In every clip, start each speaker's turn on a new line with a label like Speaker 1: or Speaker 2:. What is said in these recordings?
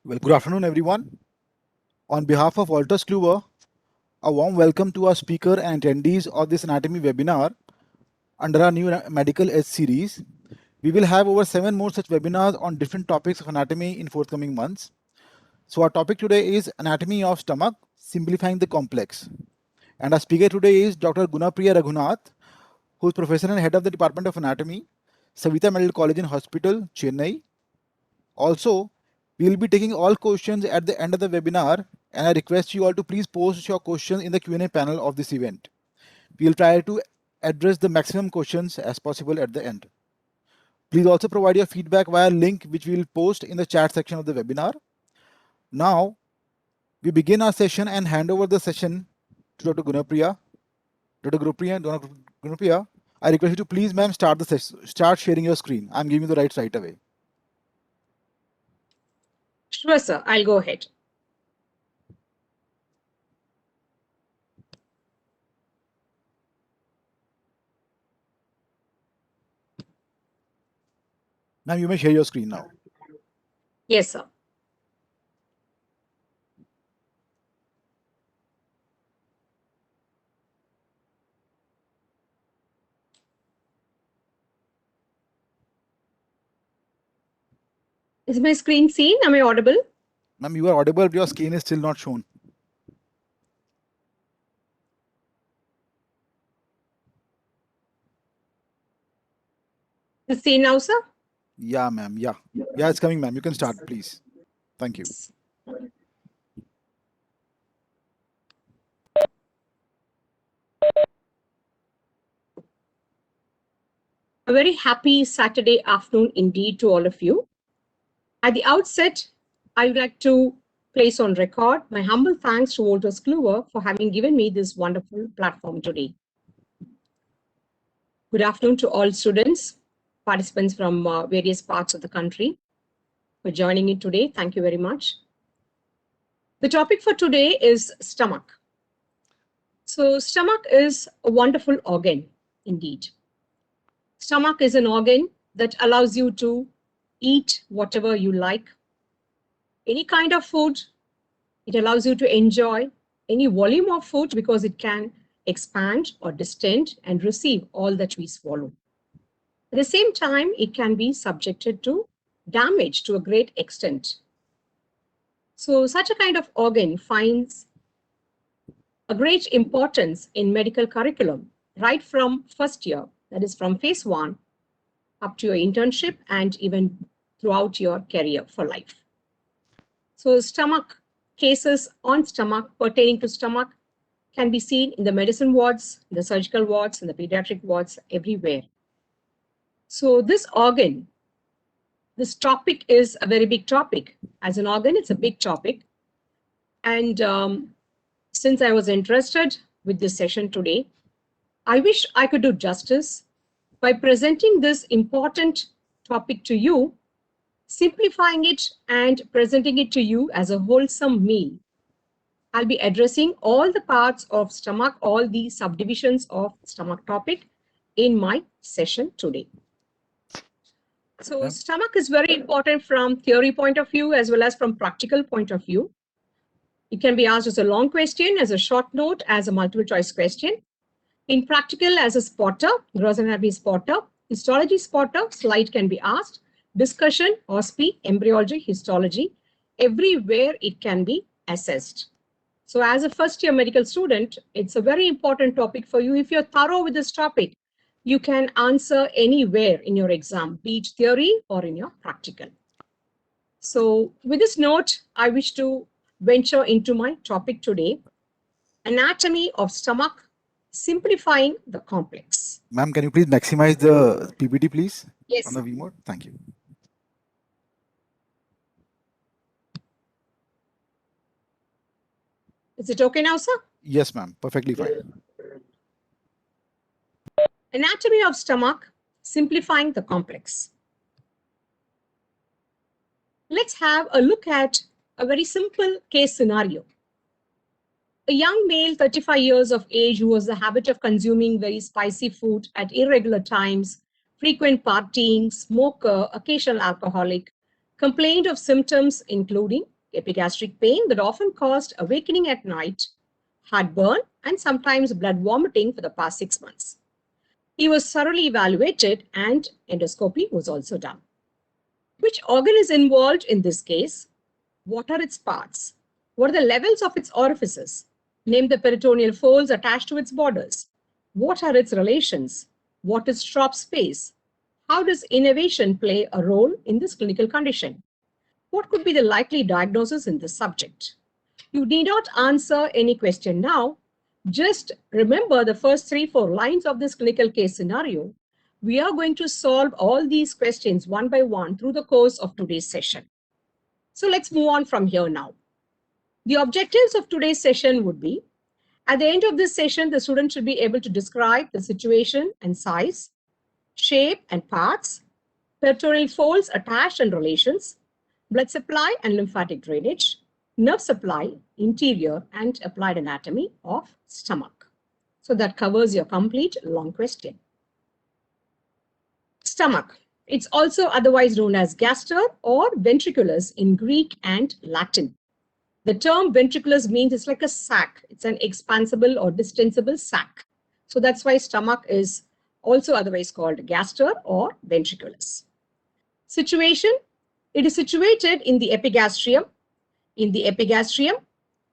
Speaker 1: Well, good afternoon, everyone. On behalf of Walters Kluwer, a warm welcome to our speaker and attendees of this anatomy webinar under our new Medical Edge series. We will have over 7 more such webinars on different topics of anatomy in forthcoming months. So our topic today is Anatomy of Stomach, Simplifying the Complex. And our speaker today is Dr. Gunapriya Raghunath, who is Professor and Head of the Department of Anatomy, Savitha Medical College and Hospital, Chennai. Also, we will be taking all questions at the end of the webinar, and I request you all to please post your questions in the Q&A panel of this event. We will try to address the maximum questions as possible at the end. Please also provide your feedback via link which we will post in the chat section of the webinar. Now, we begin our session and hand over the session to Dr. Gunapriya. Dr. Gunapriya, I request you to please, ma'am, start sharing your screen. I'm giving you the rights right away.
Speaker 2: Sure, sir. I'll go ahead.
Speaker 1: Ma'am, you may share your screen now.
Speaker 2: Yes, sir. Is my screen seen? Am I audible?
Speaker 1: Ma'am, you are audible, but your screen is still not shown.
Speaker 2: Is it seen now, sir?
Speaker 1: Yeah, ma'am. Yeah, it's coming, ma'am. You can start, please. Thank you.
Speaker 2: A very happy Saturday afternoon indeed to all of you. At the outset, I would like to place on record my humble thanks to Walters Kluwer for having given me this wonderful platform today. Good afternoon to all students, participants from various parts of the country for joining in today. Thank you very much. The topic for today is stomach. So stomach is a wonderful organ indeed. Stomach is an organ that allows you to eat whatever you like, any kind of food. It allows you to enjoy any volume of food because it can expand or distend and receive all that we swallow. At the same time, it can be subjected to damage to a great extent. So such a kind of organ finds a great importance in medical curriculum right from first year, that is from phase 1 up to your internship and even throughout your career for life. So stomach cases on stomach pertaining to stomach can be seen in the medicine wards, the surgical wards, and the pediatric wards everywhere. So this organ, this topic is a very big topic. As an organ, it's a big topic. And since I was interested with this session today, I wish I could do justice by presenting this important topic to you, simplifying it and presenting it to you as a wholesome meal. I'll be addressing all the parts of stomach, all the subdivisions of stomach topic in my session today. So stomach is very important from theory point of view as well as from practical point of view. It can be asked as a long question, as a short note, as a multiple choice question. In practical, as a spotter, gross anatomy spotter, histology spotter, slide can be asked, discussion, OSPE, embryology, histology, everywhere it can be assessed. So as a first year medical student, it's a very important topic for you. If you're thorough with this topic, you can answer anywhere in your exam, be it theory or in your practical. So with this note, I wish to venture into my topic today, anatomy of stomach, simplifying the complex.
Speaker 1: Ma'am, can you please maximize the PPT, please?
Speaker 2: Yes.
Speaker 1: On the V mode. Thank you.
Speaker 2: Is it okay now, sir?
Speaker 1: Yes, ma'am. Perfectly fine.
Speaker 2: Anatomy of stomach, simplifying the complex. Let's have a look at a very simple case scenario. A young male, 35 years of age, who has the habit of consuming very spicy food at irregular times, frequent partying, smoker, occasional alcoholic, complained of symptoms including epigastric pain that often caused awakening at night, heartburn, and sometimes blood vomiting for the past 6 months. He was thoroughly evaluated and endoscopy was also done. Which organ is involved in this case? What are its parts? What are the levels of its orifices? Name the peritoneal folds attached to its borders. What are its relations? What is strop space? How does innervation play a role in this clinical condition? What could be the likely diagnosis in this subject? You need not answer any question now. Just remember the first 3-4 lines of this clinical case scenario. We are going to solve all these questions one by one through the course of today's session. So let's move on from here now. The objectives of today's session would be, at the end of this session, the student should be able to describe the situation and size, shape and parts, peritoneal folds attached and relations, blood supply and lymphatic drainage, nerve supply, interior and applied anatomy of stomach. So that covers your complete long question. Stomach. It's also otherwise known as gaster or ventriculus in Greek and Latin. The term ventriculus means it's like a sac. It's an expansible or distensible sac. So that's why stomach is also otherwise called gaster or ventriculus. Situation. It is situated in the epigastrium,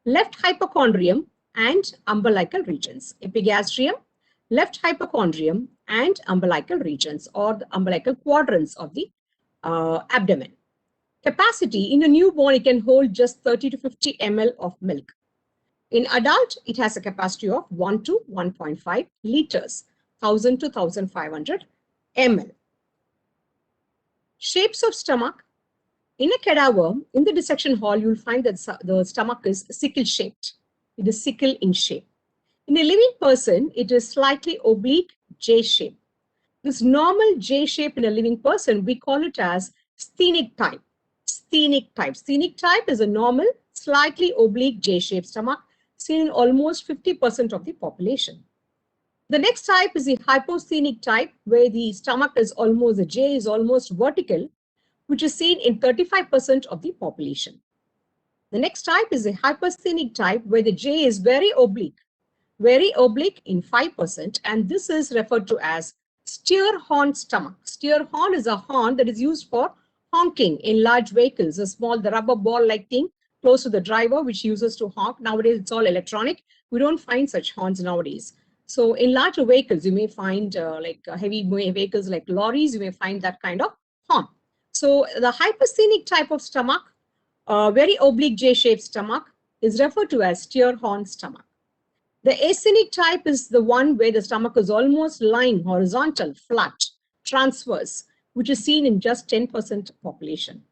Speaker 2: left hypochondrium and umbilical regions. Epigastrium, left hypochondrium and umbilical regions, or the umbilical quadrants of the abdomen. Capacity, in a newborn, it can hold just 30 to 50 ml of milk. In adult, it has a capacity of 1 to 1.5 liters, 1000 to 1500 ml. Shapes of stomach. In a cadaver, in the dissection hall, you'll find that the stomach is sickle-shaped. It is sickle in shape. In a living person, it is slightly oblique J shape. This normal J shape in a living person, we call it as sthenic type. Sthenic type. Sthenic type is a normal, slightly oblique J-shaped stomach seen in almost 50% of the population. The next type is the hyposthenic type, where the stomach is almost, the J is almost vertical, which is seen in 35% of the population. The next type is the hypersthenic type, where the J is very oblique in 5%, and this is referred to as steer horn stomach. Steer horn is a horn that is used for honking in large vehicles, the rubber ball-like thing close to the driver, which uses to honk. Nowadays, it's all electronic. We don't find such horns nowadays. So in larger vehicles, you may find heavy vehicles like lorries, you may find that kind of horn. So the hypersthenic type of stomach, very oblique J-shaped stomach, is referred to as steer horn stomach. The asthenic type is the one where the stomach is almost lying horizontal, flat, transverse, which is seen in just 10% population.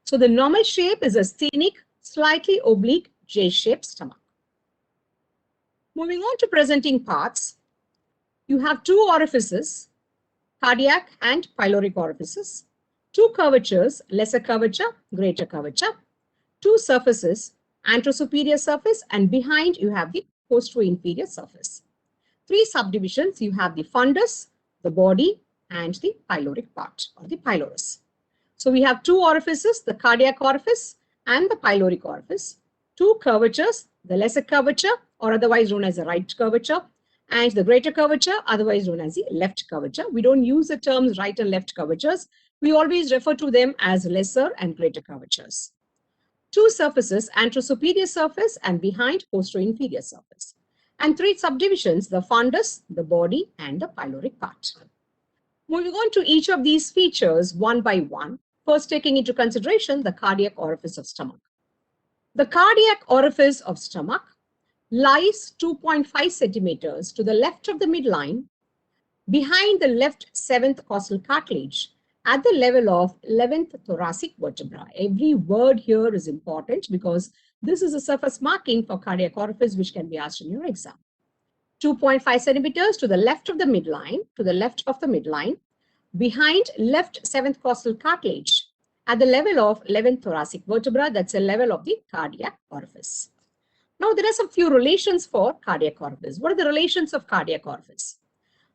Speaker 2: So the normal shape is a sthenic, slightly oblique J-shaped stomach. Moving on to presenting parts, you have 2 orifices, cardiac and pyloric orifices, 2 curvatures, lesser curvature, greater curvature, 2 surfaces, anterosuperior surface, and behind you have the posterior-inferior surface. 3 subdivisions, you have the fundus, the body, and the pyloric part or the pylorus. So we have 2 orifices, the cardiac orifice and the pyloric orifice, 2 curvatures, the lesser curvature or otherwise known as the right curvature, and the greater curvature, otherwise known as the left curvature. We don't use the terms right and left curvatures. We always refer to them as lesser and greater curvatures. 2 surfaces, anterosuperior surface and behind posterior-inferior surface. And 3 subdivisions, the fundus, the body, and the pyloric part. Moving on to each of these features one by one, first taking into consideration the cardiac orifice of stomach. The cardiac orifice of stomach lies 2.5 centimeters to the left of the midline, behind the left 7th costal cartilage, at the level of 11th thoracic vertebra. Every word here is important because this is a surface marking for cardiac orifice which can be asked in your exam. 2.5 centimeters to the left of the midline, behind left 7th costal cartilage, at the level of 11th thoracic vertebra. That's the level of the cardiac orifice. Now there are some few relations for cardiac orifice. What are the relations of cardiac orifice?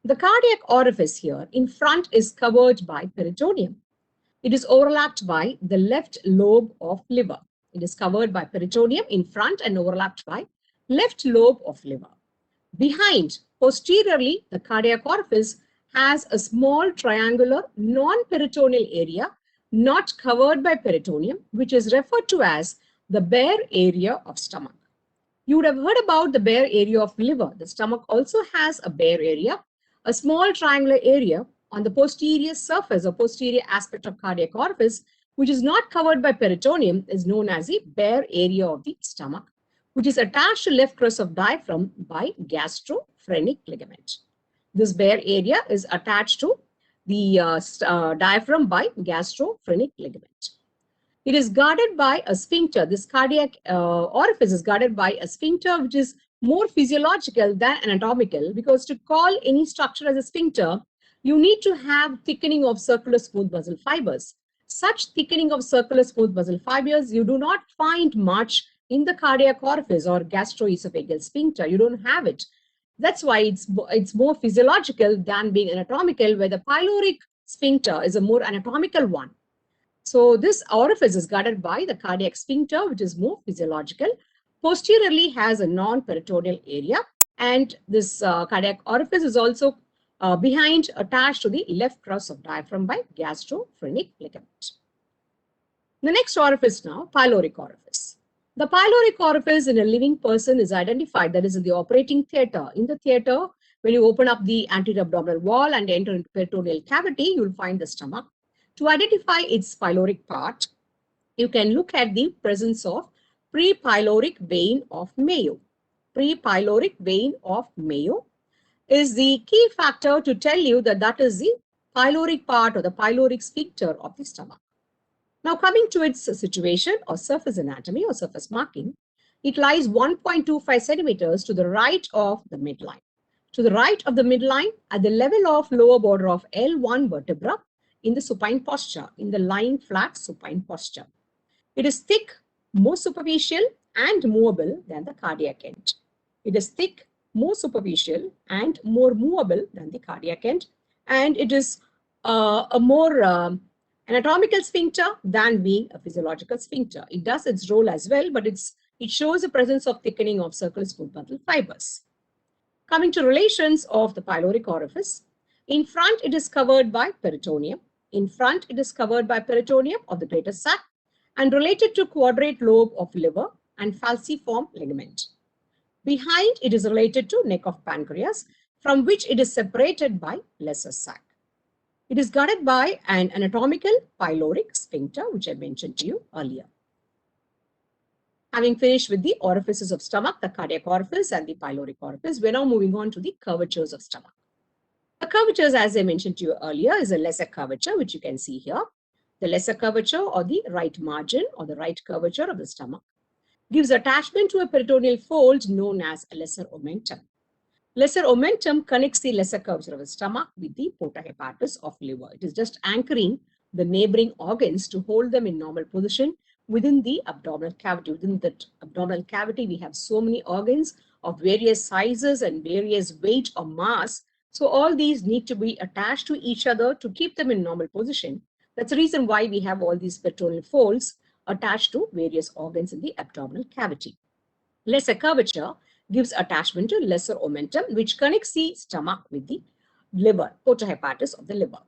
Speaker 2: The cardiac orifice here in front is covered by peritoneum. It is overlapped by the left lobe of liver. It is covered by peritoneum in front and overlapped by left lobe of liver. Behind, posteriorly, the cardiac orifice has a small triangular non-peritoneal area not covered by peritoneum, which is referred to as the bare area of stomach. You would have heard about the bare area of liver. The stomach also has a bare area, a small triangular area on the posterior surface or posterior aspect of cardiac orifice, which is not covered by peritoneum, is known as the bare area of the stomach, which is attached to left crus of diaphragm by gastrophrenic ligament. This bare area is attached to the diaphragm by gastrophrenic ligament. It is guarded by a sphincter. This cardiac orifice is guarded by a sphincter, which is more physiological than anatomical, because to call any structure as a sphincter, you need to have thickening of circular smooth muscle fibers. Such thickening of circular smooth muscle fibers, you do not find much in the cardiac orifice or gastroesophageal sphincter. You don't have it. That's why it's more physiological than being anatomical, where the pyloric sphincter is a more anatomical one. So this orifice is guarded by the cardiac sphincter, which is more physiological. Posteriorly has a non-peritoneal area, and this cardiac orifice is also behind, attached to the left crus of diaphragm by gastrophrenic ligament. The next orifice now, pyloric orifice. The pyloric orifice in a living person is identified, that is in the operating theater. In the theater, when you open up the anterior abdominal wall and enter into peritoneal cavity, you will find the stomach. To identify its pyloric part, you can look at the presence of prepyloric vein of Mayo. Prepyloric vein of Mayo is the key factor to tell you that that is the pyloric part or the pyloric sphincter of the stomach. Now, coming to its situation or surface anatomy or surface marking, it lies 1.25 centimeters to the right of the midline. To the right of the midline, at the level of lower border of L1 vertebra, in the supine posture, in the lying flat supine posture. It is thick, more superficial and movable than the cardiac end. It is thick, more superficial and more movable than the cardiac end, and it is a more anatomical sphincter than being a physiological sphincter. It does its role as well, but it shows the presence of thickening of circular smooth muscle fibers. Coming to relations of the pyloric orifice, in front it is covered by peritoneum. In front, it is covered by peritoneum of the greater sac and related to quadrate lobe of liver and falciform ligament. Behind, it is related to neck of pancreas, from which it is separated by lesser sac. It is guarded by an anatomical pyloric sphincter, which I mentioned to you earlier. Having finished with the orifices of stomach, the cardiac orifice and the pyloric orifice, we're now moving on to the curvatures of stomach. The curvatures, as I mentioned to you earlier, is a lesser curvature, which you can see here. The lesser curvature or the right margin or the right curvature of the stomach gives attachment to a peritoneal fold known as a lesser omentum. Lesser omentum connects the lesser curvature of the stomach with the porta hepatis of liver. It is just anchoring the neighboring organs to hold them in normal position within the abdominal cavity. Within that abdominal cavity, we have so many organs of various sizes and various weight or mass. So all these need to be attached to each other to keep them in normal position. That's the reason why we have all these peritoneal folds attached to various organs in the abdominal cavity. Lesser curvature gives attachment to lesser omentum, which connects the stomach with the liver, porta hepatis of the liver.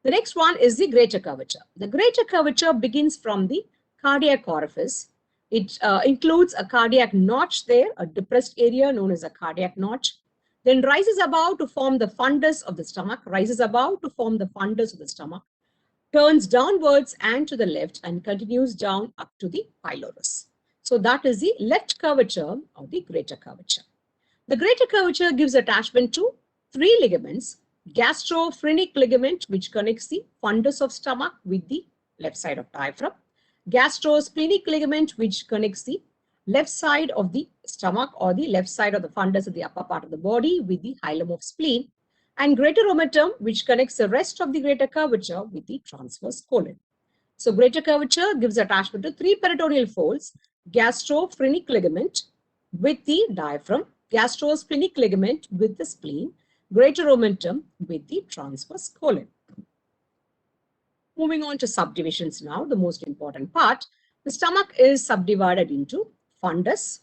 Speaker 2: The next one is the greater curvature. The greater curvature begins from the cardiac orifice. It includes a cardiac notch there, a depressed area known as a cardiac notch. Then rises above to form the fundus of the stomach, turns downwards and to the left and continues down up to the pylorus. So that is the left curvature of the greater curvature. The greater curvature gives attachment to three ligaments: gastrophrenic ligament, which connects the fundus of stomach with the left side of diaphragm; gastrosplenic ligament, which connects the left side of the stomach or the left side of the fundus of the upper part of the body with the hilum of spleen; and greater omentum, which connects the rest of the greater curvature with the transverse colon. So greater curvature gives attachment to three peritoneal folds: gastrophrenic ligament with the diaphragm, gastrosplenic ligament with the spleen, greater omentum with the transverse colon. Moving on to subdivisions now, the most important part. The The stomach is subdivided into fundus,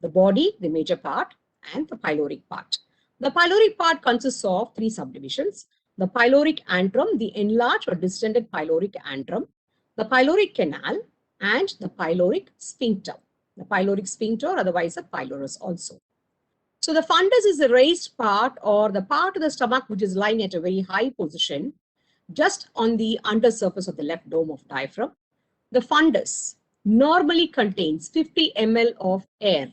Speaker 2: the body, the major part, and the pyloric part. The pyloric part consists of three subdivisions: the pyloric antrum, the enlarged or distended pyloric antrum, the pyloric canal, and the pyloric sphincter. The pyloric sphincter, otherwise a pylorus also. So the fundus is the raised part or the part of the stomach which is lying at a very high position just on the undersurface of the left dome of diaphragm. The fundus normally contains 50 ml of air.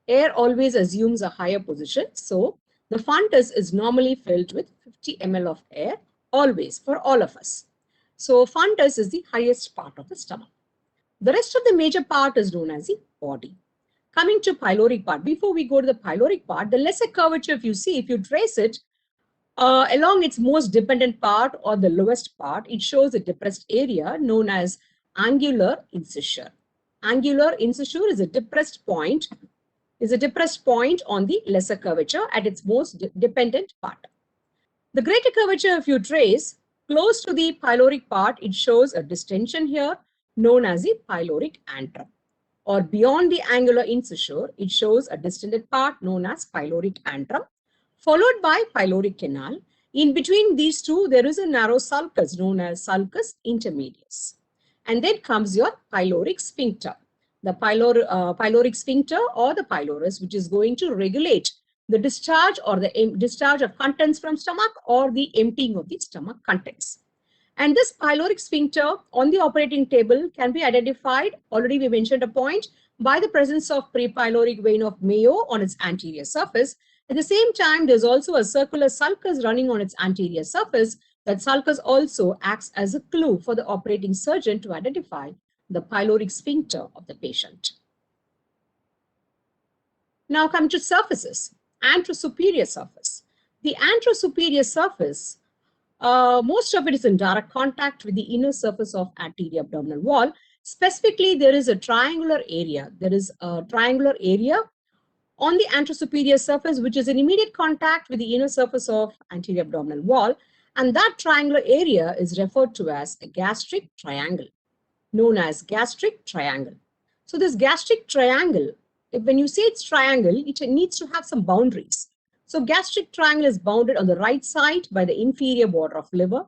Speaker 2: Air always assumes a higher position. So the fundus is normally filled with 50 ml of air always for all of us. So fundus is the highest part of the stomach. The rest of the major part is known as the body. Coming to pyloric part, before we go to the pyloric part, the lesser curvature, if you see, if you trace it along its most dependent part or the lowest part, it shows a depressed area known as angular incisure. Angular incisure is a depressed point on the lesser curvature at its most dependent part. The greater curvature, if you trace close to the pyloric part, it shows a distension here known as the pyloric antrum. Or beyond the angular incisure, it shows a distended part known as pyloric antrum, followed by pyloric canal. In between these two, there is a narrow sulcus known as sulcus intermedius. And then comes your pyloric sphincter. The pyloric sphincter or the pylorus, which is going to regulate the discharge or the discharge of contents from stomach or the emptying of the stomach contents. And this pyloric sphincter on the operating table can be identified, already we mentioned a point, by the presence of prepyloric vein of Mayo on its anterior surface. At the same time, there's also a circular sulcus running on its anterior surface. That sulcus also acts as a clue for the operating surgeon to identify the pyloric sphincter of the patient. Now come to surfaces. Anterosuperior surface. The anterosuperior surface, most of it is in direct contact with the inner surface of anterior abdominal wall. Specifically, there is a triangular area. There is a triangular area on the anterosuperior surface, which is in immediate contact with the inner surface of anterior abdominal wall. And that triangular area is referred to as a gastric triangle, known as gastric triangle. So this gastric triangle, when you say it's triangle, it needs to have some boundaries. So gastric triangle is bounded on the right side by the inferior border of liver,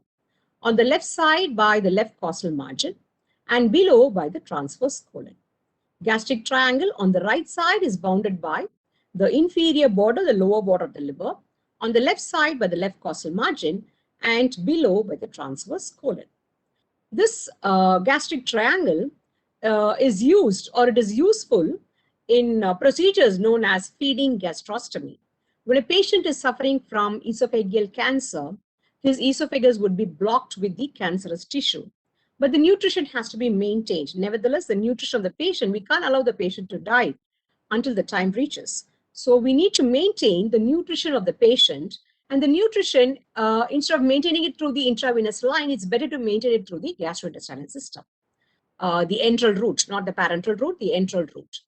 Speaker 2: on the left side by the left costal margin, and below by the transverse colon. Gastric triangle on the right side is bounded by the inferior border, the lower border of the liver, on the left side by the left costal margin, and below by the transverse colon. This gastric triangle is used, or it is useful in procedures known as feeding gastrostomy. When a patient is suffering from esophageal cancer, his esophagus would be blocked with the cancerous tissue. But the nutrition has to be maintained. Nevertheless, the nutrition of the patient, we can't allow the patient to die until the time reaches. So we need to maintain the nutrition of the patient. And the nutrition, instead of maintaining it through the intravenous line, it's better to maintain it through the gastrointestinal system. The enteral route, not the parenteral route, the enteral route.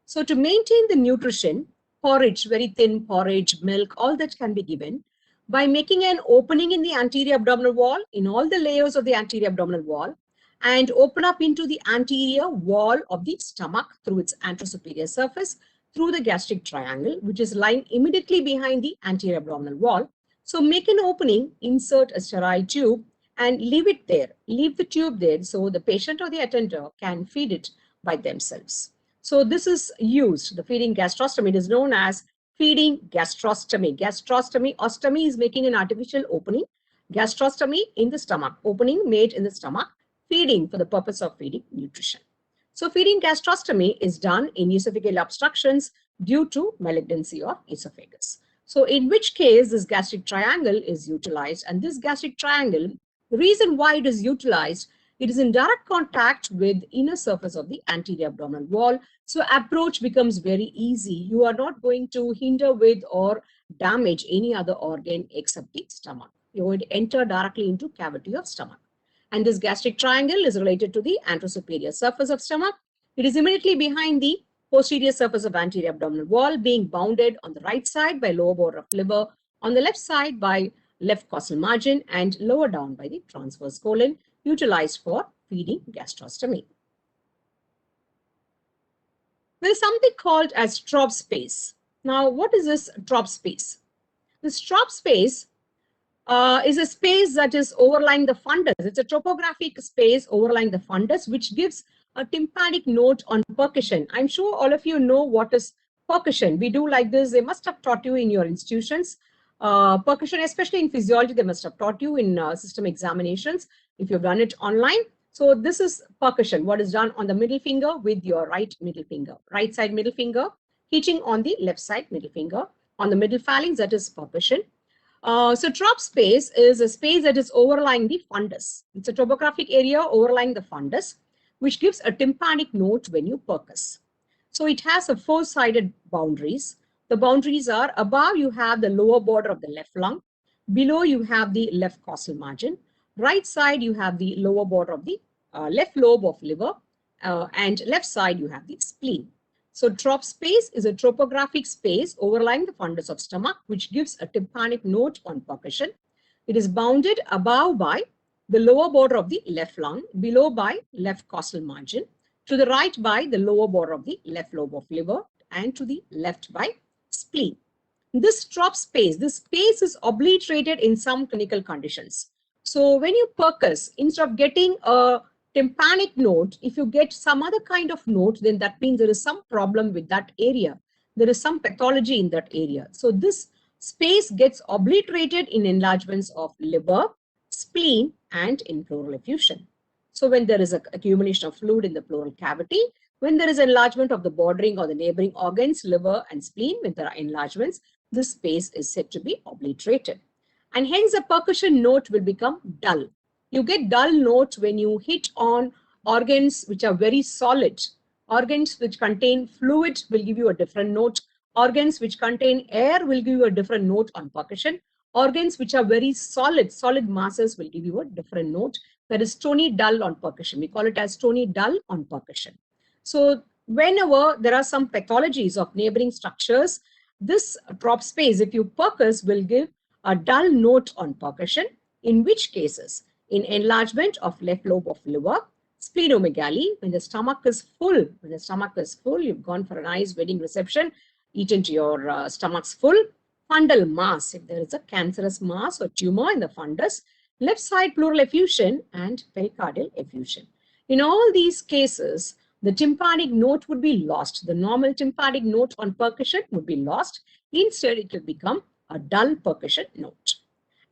Speaker 2: So to maintain the nutrition, porridge, very thin porridge, milk, all that can be given by making an opening in the anterior abdominal wall, in all the layers of the anterior abdominal wall, and open up into the anterior wall of the stomach through its anterosuperior surface, through the gastric triangle, which is lying immediately behind the anterior abdominal wall. So make an opening, insert a sterile tube, and leave it there. Leave the tube there so the patient or the attender can feed it by themselves. So this is used, the feeding gastrostomy. It is known as feeding gastrostomy. Gastrostomy, ostomy is making an artificial opening. Gastrostomy in the stomach, opening made in the stomach, feeding for the purpose of feeding nutrition. So feeding gastrostomy is done in esophageal obstructions due to malignancy of esophagus. So in which case this gastric triangle is utilized, and this gastric triangle, the reason why it is utilized, it is in direct contact with inner surface of the anterior abdominal wall. So approach becomes very easy. You are not going to hinder with or damage any other organ except the stomach. You're going to enter directly into cavity of stomach. And this gastric triangle is related to the anterosuperior surface of stomach. It is immediately behind the posterior surface of anterior abdominal wall, being bounded on the right side by lower border of liver, on the left side by left costal margin, and lower down by the transverse colon, utilized for feeding gastrostomy. There is something called as trough space. Now, what is this trough space? This trough space is a space that is overlying the fundus. It's a topographic space overlying the fundus, which gives a tympanic note on percussion. I'm sure all of you know what is percussion. We do like this. They must have taught you in your institutions. Percussion, especially in physiology, they must have taught you in system examinations if you've done it online. So this is percussion, what is done on the middle finger with your right middle finger, right side middle finger, hitting on the left side middle finger. On the middle phalanx, that is percussion. So trough space is a space that is overlying the fundus. It's a topographic area overlying the fundus, which gives a tympanic note when you percuss. So it has a four-sided boundaries. The boundaries are: above you have the lower border of the left lung, below you have the left costal margin, right side you have the lower border of the left lobe of liver, and left side you have the spleen. So trough space is a topographic space overlying the fundus of stomach, which gives a tympanic note on percussion. It is bounded above by the lower border of the left lung, below by left costal margin, to the right by the lower border of the left lobe of liver, and to the left by spleen. This trough space, this space is obliterated in some clinical conditions. So when you percuss, instead of getting a tympanic note, if you get some other kind of note, then that means there is some problem with that area. There is some pathology in that area. So this space gets obliterated in enlargements of liver, spleen, and in pleural effusion. So when there is an accumulation of fluid in the pleural cavity, when there is enlargement of the bordering or the neighboring organs, liver and spleen, when there are enlargements, this space is said to be obliterated. And hence the percussion note will become dull. You get dull note when you hit on organs which are very solid. Organs which contain fluid will give you a different note. Organs which contain air will give you a different note on percussion. Organs which are very solid masses will give you a different note. That is stony dull on percussion. We call it as stony dull on percussion. So whenever there are some pathologies of neighboring structures, this trough space, if you percuss, will give a dull note on percussion, in which cases, in enlargement of left lobe of liver, splenomegaly, when the stomach is full, you've gone for a nice wedding reception, eaten to your stomach's full, fundal mass, if there is a cancerous mass or tumor in the fundus, left side pleural effusion, and pericardial effusion. In all these cases, the tympanic note would be lost. The normal tympanic note on percussion would be lost. Instead, it will become a dull percussion note.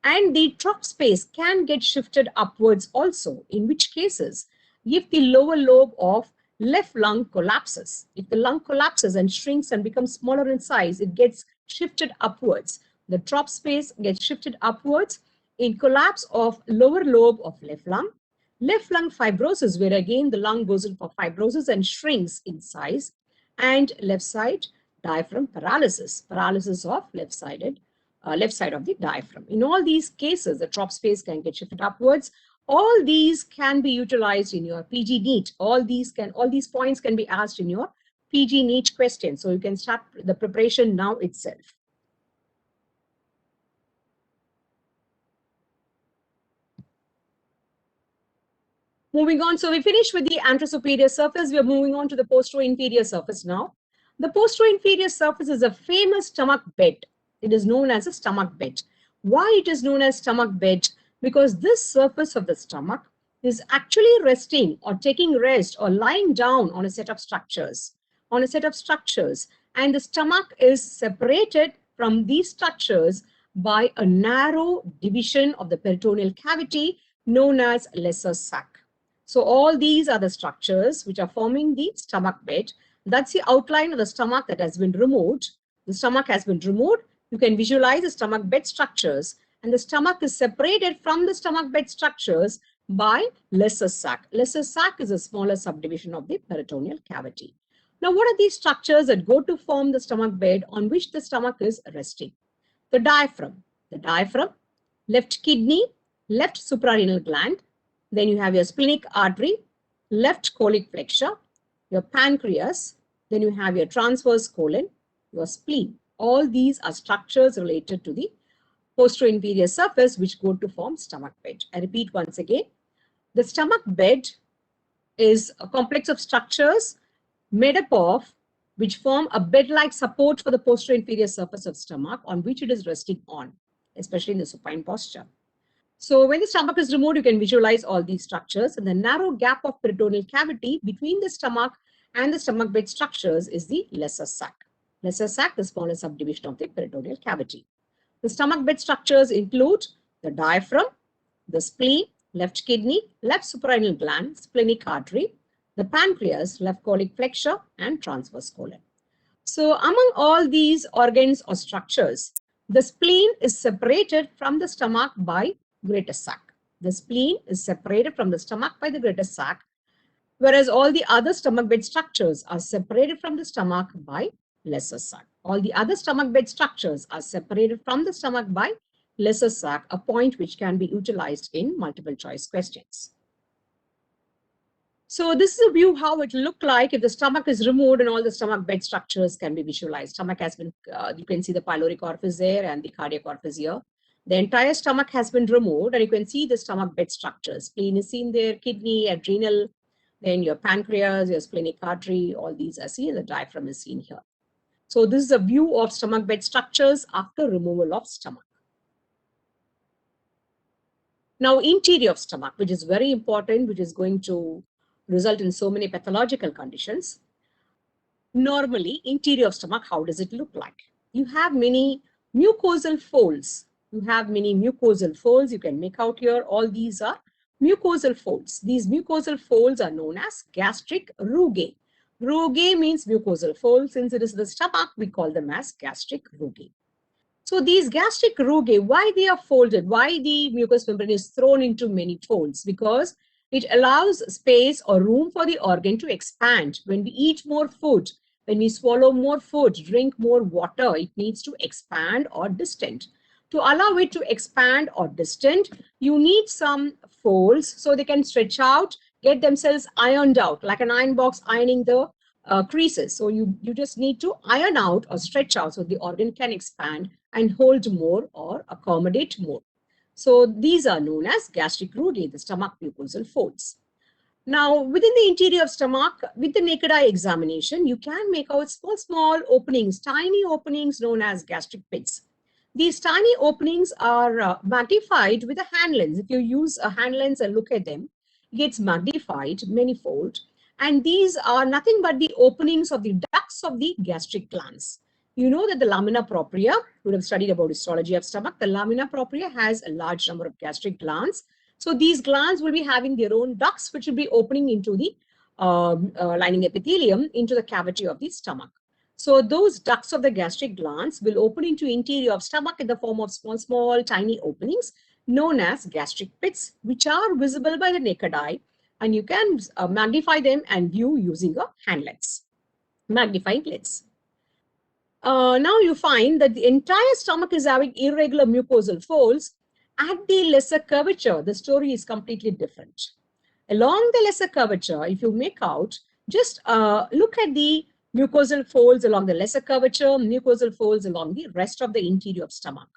Speaker 2: And the trough space can get shifted upwards also, in which cases, if the lower lobe of left lung collapses, if the lung collapses and shrinks and becomes smaller in size, it gets shifted upwards. The trough space gets shifted upwards in collapse of lower lobe of left lung fibrosis, where again the lung goes in for fibrosis and shrinks in size, and left side diaphragm paralysis of left side of the diaphragm. In all these cases, the trough space can get shifted upwards. All these can be utilized in your PG NEET. All these points can be asked in your PG NEET question. So you can start the preparation now itself. Moving on, so we finished with the anterosuperior surface. We are moving on to the posterior-inferior surface now. The posterior-inferior surface is a famous stomach bed. It is known as a stomach bed. Why it is known as stomach bed? Because this surface of the stomach is actually resting or taking rest or lying down on a set of structures. And the stomach is separated from these structures by a narrow division of the peritoneal cavity known as lesser sac. So all these are the structures which are forming the stomach bed. That's the outline of the stomach that has been removed. The stomach has been removed. You can visualize the stomach bed structures, and the stomach is separated from the stomach bed structures by lesser sac. Lesser sac is a smaller subdivision of the peritoneal cavity. Now, what are these structures that go to form the stomach bed on which the stomach is resting? The diaphragm, left kidney, left suprarenal gland. Then you have your splenic artery, left colic flexure, your pancreas. Then you have your transverse colon, your spleen. All these are structures related to the posterior-inferior surface which go to form stomach bed. I repeat once again, the stomach bed is a complex of structures made up of which form a bed-like support for the posterior inferior surface of stomach on which it is resting on, especially in the supine posture. So when the stomach is removed, you can visualize all these structures, and the narrow gap of peritoneal cavity between the stomach and the stomach bed structures is the lesser sac. Lesser sac, the smallest subdivision of the peritoneal cavity. The stomach bed structures include the diaphragm, the spleen, left kidney, left suprarenal gland, splenic artery, the pancreas, left colic flexure, and transverse colon. So among all these organs or structures, the spleen is separated from the stomach by greater sac. The spleen is separated from the stomach by the greater sac, whereas all the other stomach bed structures are separated from the stomach by lesser sac. All the other stomach bed structures are separated from the stomach by lesser sac, a point which can be utilized in multiple choice questions. So this is a view how it look like if the stomach is removed and all the stomach bed structures can be visualized. Stomach has been, you can see the pyloric orifice there and the cardiac orifice here. The entire stomach has been removed and you can see the stomach bed structures. Spleen is seen there, kidney, adrenal, then your pancreas, your splenic artery, all these are seen. The diaphragm is seen here. So this is a view of stomach bed structures after removal of stomach. Now, interior of stomach, which is very important, which is going to result in so many pathological conditions. Normally, interior of stomach, how does it look like? You have many mucosal folds. You have many mucosal folds. You can make out here, all these are mucosal folds. These mucosal folds are known as gastric rugae. Rugae means mucosal folds. Since it is the stomach, we call them as gastric rugae. So these gastric rugae, why they are folded? Why the mucous membrane is thrown into many folds? Because it allows space or room for the organ to expand. When we eat more food, when we swallow more food, drink more water, it needs to expand or distend. To allow it to expand or distend, you need some folds so they can stretch out, get themselves ironed out, like an iron box ironing the creases. So you just need to iron out or stretch out so the organ can expand and hold more or accommodate more. So these are known as gastric rugae, the stomach mucosal folds. Now, within the interior of stomach, with the naked eye examination, you can make out small openings, tiny openings known as gastric pits. These tiny openings are magnified with a hand lens. If you use a hand lens and look at them, it gets magnified manifold. And these are nothing but the openings of the ducts of the gastric glands. You know that the lamina propria, you would have studied about histology of stomach, the lamina propria has a large number of gastric glands. So these glands will be having their own ducts, which will be opening into the lining epithelium into the cavity of the stomach. So those ducts of the gastric glands will open into interior of stomach in the form of small, tiny openings known as gastric pits, which are visible by the naked eye. And you can magnify them and view using a hand lens, magnifying lens. Now you find that the entire stomach is having irregular mucosal folds. At the lesser curvature, the story is completely different. Along the lesser curvature, if you make out, just look at the mucosal folds along the lesser curvature, mucosal folds along the rest of the interior of stomach.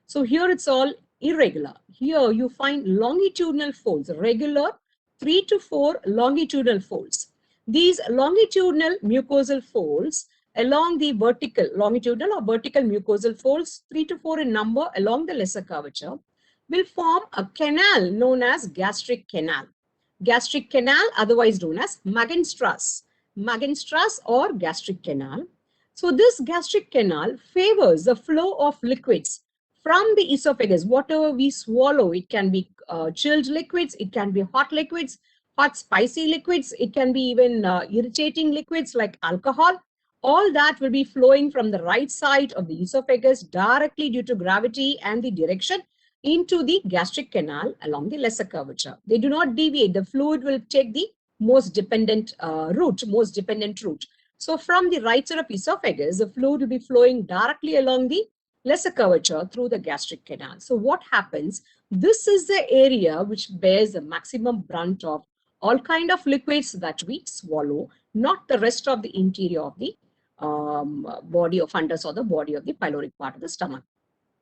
Speaker 2: So here it's all irregular. Here you find longitudinal folds, regular 3 to 4 longitudinal folds. These longitudinal mucosal folds along the vertical, longitudinal or vertical mucosal folds, 3 to 4 in number along the lesser curvature, will form a canal known as gastric canal. Gastric canal, otherwise known as Magenstrasse or gastric canal. So this gastric canal favors the flow of liquids from the esophagus. Whatever we swallow, it can be chilled liquids, it can be hot liquids, hot spicy liquids, it can be even irritating liquids like alcohol. All that will be flowing from the right side of the esophagus directly due to gravity and the direction into the gastric canal along the lesser curvature. They do not deviate. The fluid will take the most dependent route. So from the right side of esophagus, the fluid will be flowing directly along the lesser curvature through the gastric canal. So what happens? This is the area which bears the maximum brunt of all kind of liquids that we swallow, not the rest of the interior of the body of fundus or the body of the pyloric part of the stomach.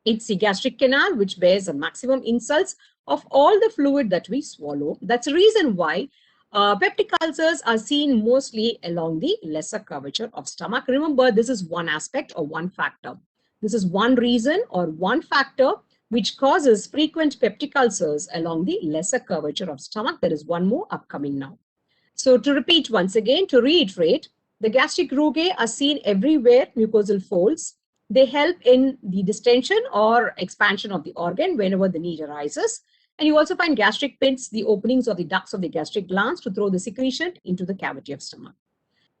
Speaker 2: It's the gastric canal which bears the maximum insults of all the fluid that we swallow. That's the reason why Peptic ulcers are seen mostly along the lesser curvature of stomach. Remember, this is one aspect or one factor. This is one reason or one factor which causes frequent peptic ulcers along the lesser curvature of stomach. There is one more upcoming now. So to repeat once again, to reiterate, the gastric rugae are seen everywhere, mucosal folds. They help in the distension or expansion of the organ whenever the need arises. And you also find gastric pits, the openings of the ducts of the gastric glands to throw the secretion into the cavity of stomach.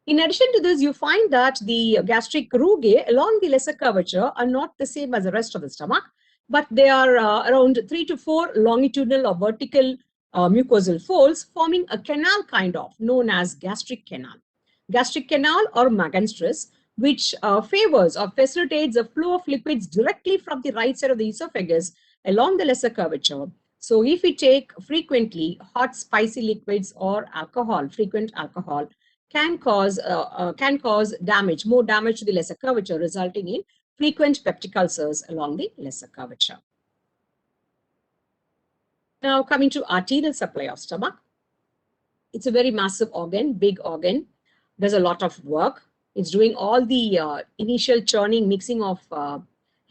Speaker 2: In addition to this, you find that the gastric rugae along the lesser curvature are not the same as the rest of the stomach, but they are around 3 to 4 longitudinal or vertical mucosal folds forming a canal kind of known as gastric canal. Gastric canal or Magenstris, which favors or facilitates the flow of liquids directly from the right side of the esophagus along the lesser curvature. So if we take frequently hot spicy liquids or alcohol, frequent alcohol, can cause damage, more damage to the lesser curvature, resulting in frequent peptic ulcers along the lesser curvature. Now coming to arterial supply of stomach. It's a very massive organ, big organ, does a lot of work. It's doing all the initial churning, mixing of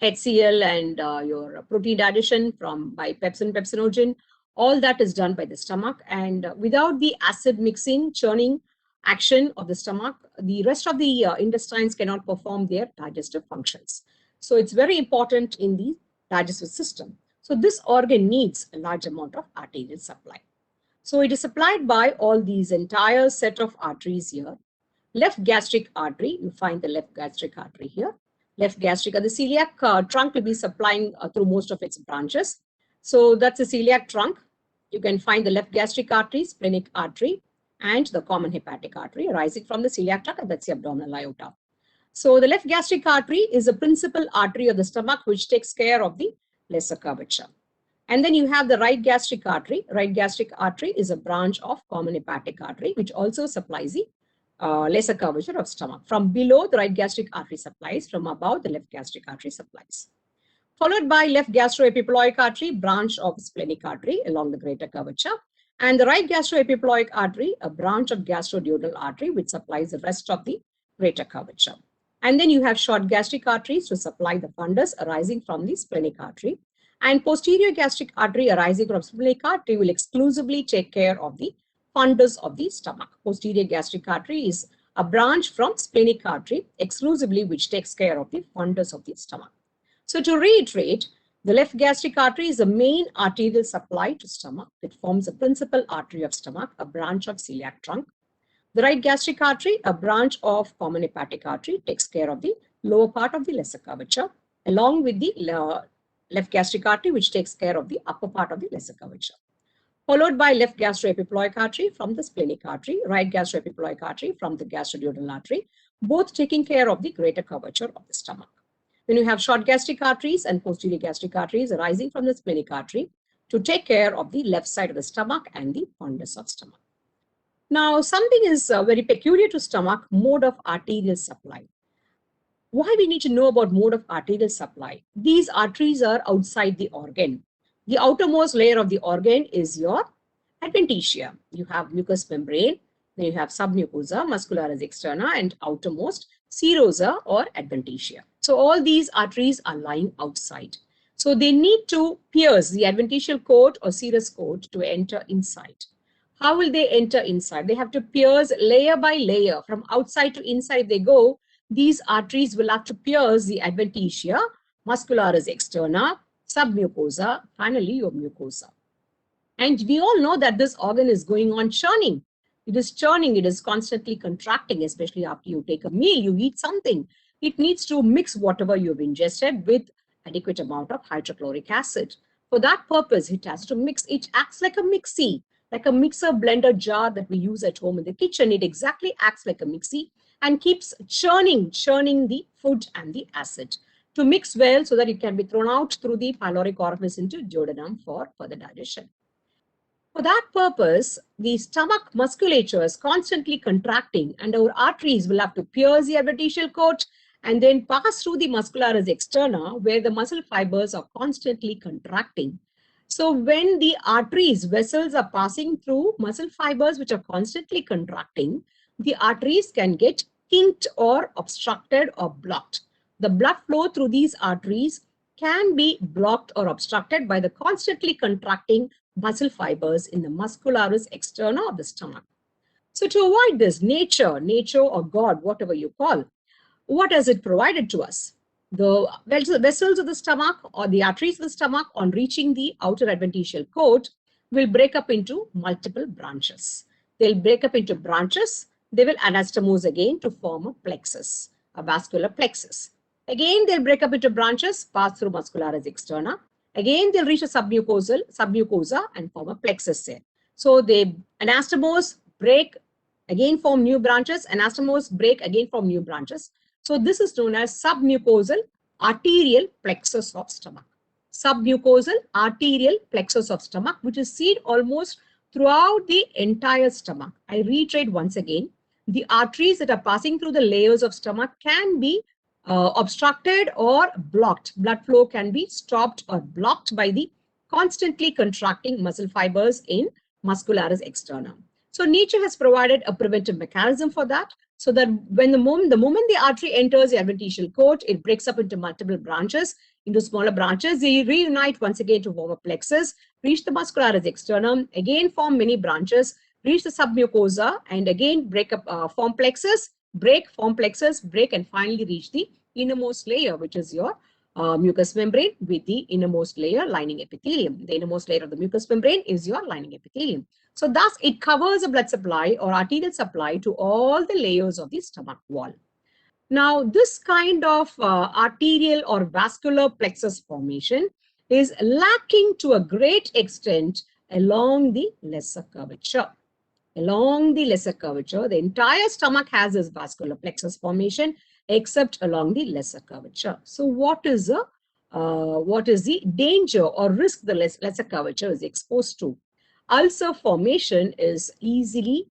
Speaker 2: HCl and your protein digestion by pepsin, pepsinogen. All that is done by the stomach, and without the acid mixing, churning action of the stomach, the rest of the intestines cannot perform their digestive functions. So it's very important in the digestive system. So this organ needs a large amount of arterial supply. So it is supplied by all these entire set of arteries here. Left gastric artery, you find the left gastric artery here. Left gastric, the celiac trunk will be supplying through most of its branches. So that's the celiac trunk. You can find the left gastric artery, splenic artery, and the common hepatic artery arising from the celiac trunk, and that's the abdominal aorta. So the left gastric artery is a principal artery of the stomach which takes care of the lesser curvature. And then you have the right gastric artery. Right gastric artery is a branch of common hepatic artery which also supplies the lesser curvature of stomach. From below, the right gastric artery supplies. From above, the left gastric artery supplies. Followed by left gastroepiploic artery, branch of splenic artery along the greater curvature. And the right gastroepiploic artery, a branch of gastroduodenal artery, which supplies the rest of the greater curvature. And then you have short gastric arteries to supply the fundus arising from the splenic artery. And posterior gastric artery arising from splenic artery will exclusively take care of the fundus of the stomach. Posterior gastric artery is a branch from splenic artery exclusively which takes care of the fundus of the stomach. So to reiterate, the left gastric artery is the main arterial supply to stomach. It forms a principal artery of stomach, a branch of celiac trunk. The right gastric artery, a branch of common hepatic artery, takes care of the lower part of the lesser curvature, along with the left gastric artery, which takes care of the upper part of the lesser curvature. Followed by left gastroepiploic artery from the splenic artery, right gastroepiploic artery from the gastroduodenal artery, both taking care of the greater curvature of the stomach. Then you have short gastric arteries and posterior gastric arteries arising from the splenic artery to take care of the left side of the stomach and the fundus of stomach. Now, something is very peculiar to stomach, mode of arterial supply. Why we need to know about mode of arterial supply? These arteries are outside the organ. The outermost layer of the organ is your adventitia. You have mucous membrane, then you have submucosa, muscularis externa, and outermost serosa or adventitia. So all these arteries are lying outside. So they need to pierce the adventitial coat or serous coat to enter inside. How will they enter inside? They have to pierce layer by layer. From outside to inside they go. These arteries will have to pierce the adventitia, muscularis externa, submucosa, finally your mucosa. And we all know that this organ is going on churning. It is churning, it is constantly contracting, especially after you take a meal, you eat something. It needs to mix whatever you've ingested with adequate amount of hydrochloric acid. For that purpose, it has to mix. It acts like a mixie, like a mixer blender jar that we use at home in the kitchen. It exactly acts like a mixie and keeps churning the food and the acid to mix well so that it can be thrown out through the pyloric orifice into duodenum for further digestion. For that purpose, the stomach musculature is constantly contracting and our arteries will have to pierce the adventitial coat and then pass through the muscularis externa where the muscle fibers are constantly contracting. So when the arteries, vessels are passing through muscle fibers which are constantly contracting, the arteries can get kinked or obstructed or blocked. The blood flow through these arteries can be blocked or obstructed by the constantly contracting muscle fibers in the muscularis externa of the stomach. So to avoid this, nature or God, whatever you call, what has it provided to us? The vessels of the stomach or the arteries of the stomach on reaching the outer adventitial coat will break up into multiple branches. They'll break up into branches. They will anastomose again to form a plexus, a vascular plexus. Again, they'll break up into branches, pass through muscularis externa. Again, they'll reach a submucosa and form a plexus there. So they anastomose, break, again form new branches, anastomose, break, again form new branches. So this is known as submucosal arterial plexus of stomach. Submucosal arterial plexus of stomach, which is seen almost throughout the entire stomach. I reiterate once again, the arteries that are passing through the layers of stomach can be obstructed or blocked. Blood flow can be stopped or blocked by the constantly contracting muscle fibers in muscularis externa. So nature has provided a preventive mechanism for that, so that when the moment the artery enters the adventitial coat, it breaks up into multiple branches, into smaller branches. They reunite once again to form a plexus, reach the muscularis externum, again form many branches, reach the submucosa, and again break up, form plexus, break, form plexus, break, and finally reach the innermost layer, which is your mucous membrane with the innermost layer lining epithelium. The innermost layer of the mucous membrane is your lining epithelium. So thus it covers a blood supply or arterial supply to all the layers of the stomach wall. Now, this kind of arterial or vascular plexus formation is lacking to a great extent along the lesser curvature. Along the lesser curvature, the entire stomach has this vascular plexus formation except along the lesser curvature. So what is the danger or risk the lesser curvature is exposed to? Ulcer formation is easily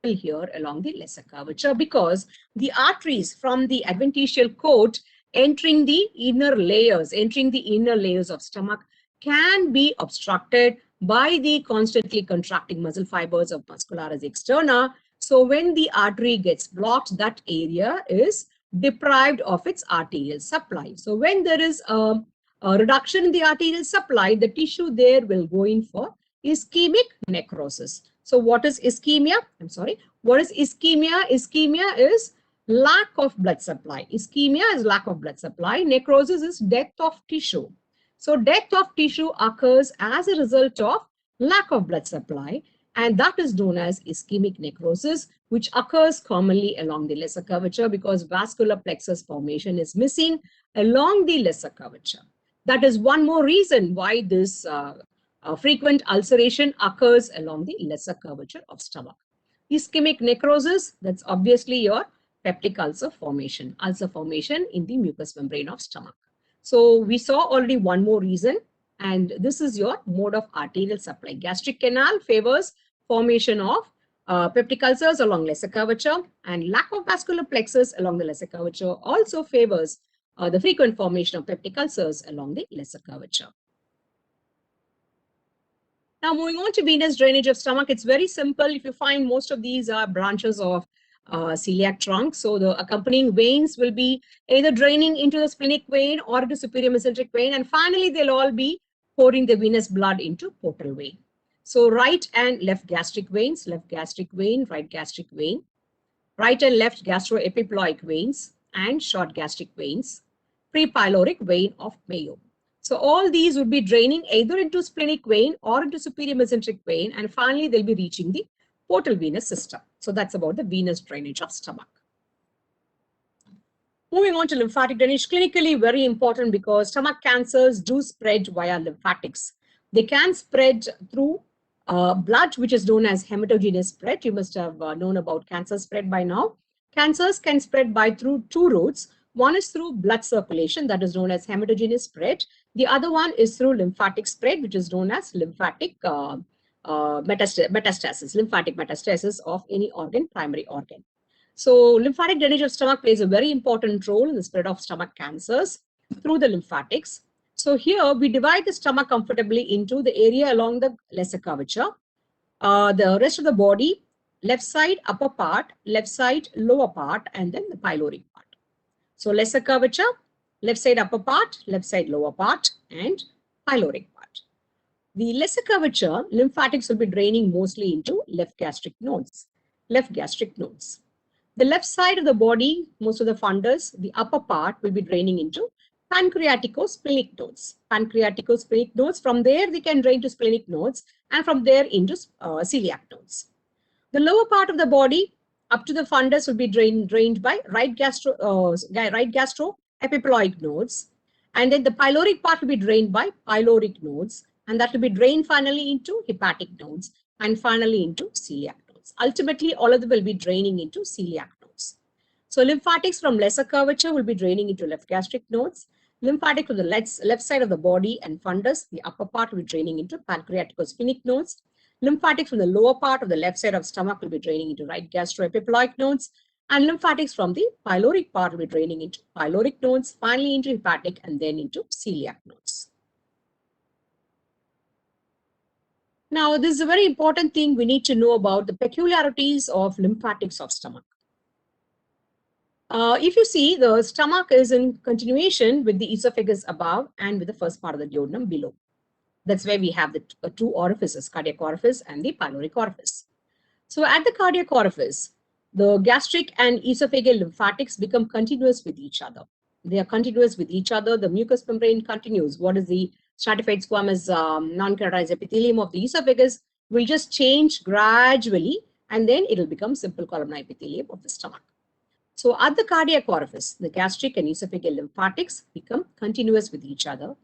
Speaker 2: here along the lesser curvature because the arteries from the adventitial coat entering the inner layers of stomach can be obstructed by the constantly contracting muscle fibers of muscularis externa. So when the artery gets blocked, that area is deprived of its arterial supply. So when there is a reduction in the arterial supply, the tissue there will go in for ischemic necrosis. So what is ischemia? What is ischemia? Ischemia is lack of blood supply. Ischemia is lack of blood supply. Necrosis is death of tissue. So death of tissue occurs as a result of lack of blood supply, and that is known as ischemic necrosis, which occurs commonly along the lesser curvature because vascular plexus formation is missing along the lesser curvature. That is one more reason why this frequent ulceration occurs along the lesser curvature of stomach. Ischemic necrosis, that's obviously your peptic ulcer formation in the mucous membrane of stomach. So we saw already one more reason, and this is your mode of arterial supply. Gastric canal favors formation of peptic ulcers along lesser curvature, and lack of vascular plexus along the lesser curvature also favors the frequent formation of peptic ulcers along the lesser curvature. Now, moving on to venous drainage of stomach, it's very simple. If you find most of these are branches of celiac trunk, so the accompanying veins will be either draining into the splenic vein or into superior mesenteric vein, and finally they'll all be pouring the venous blood into portal vein. So right and left gastric veins, left gastric vein, right gastric vein, right and left gastroepiploic veins, and short gastric veins, prepyloric vein of Mayo. So all these would be draining either into splenic vein or into superior mesenteric vein, and finally they'll be reaching the portal venous system. So that's about the venous drainage of stomach. Moving on to lymphatic drainage, clinically very important because stomach cancers do spread via lymphatics. They can spread through blood, which is known as hematogenous spread. You must have known about cancer spread by now. Cancers can spread through two routes. One is through blood circulation, that is known as hematogenous spread. The other one is through lymphatic spread, which is known as lymphatic metastasis, lymphatic metastasis of any organ, primary organ. So lymphatic drainage of stomach plays a very important role in the spread of stomach cancers through the lymphatics. So here we divide the stomach comfortably into the area along the lesser curvature, the rest of the body, left side upper part, left side lower part, and then the pyloric part. So lesser curvature, left side upper part, left side lower part, and pyloric part. The lesser curvature, lymphatics will be draining mostly into left gastric nodes. The left side of the body, most of the fundus, the upper part will be draining into pancreatico-splenic nodes. From there, they can drain to splenic nodes, and from there into celiac nodes. The lower part of the body, up to the fundus, will be drained by right gastroepiploic nodes, and then the pyloric part will be drained by pyloric nodes, and that will be drained finally into hepatic nodes and finally into celiac nodes. Ultimately, all of them will be draining into celiac nodes. So lymphatics from lesser curvature will be draining into left gastric nodes. Lymphatic from the left side of the body and fundus, the upper part will be draining into pancreatico-splenic nodes. Lymphatics from the lower part of the left side of stomach will be draining into right gastroepiploic nodes, and lymphatics from the pyloric part will be draining into pyloric nodes, finally into hepatic, and then into celiac nodes. Now, this is a very important thing we need to know about the peculiarities of lymphatics of stomach. If you see, the stomach is in continuation with the esophagus above and with the first part of the duodenum below. That's where we have the two orifices, cardiac orifice and the pyloric orifice. So at the cardiac orifice, the gastric and esophageal lymphatics become continuous with each other. They are continuous with each other. The mucous membrane continues. What is the stratified squamous non-keratized epithelium of the esophagus will just change gradually, and then it will become simple columnar epithelium of the stomach. So at the cardiac orifice, the gastric and esophageal lymphatics become continuous with each other.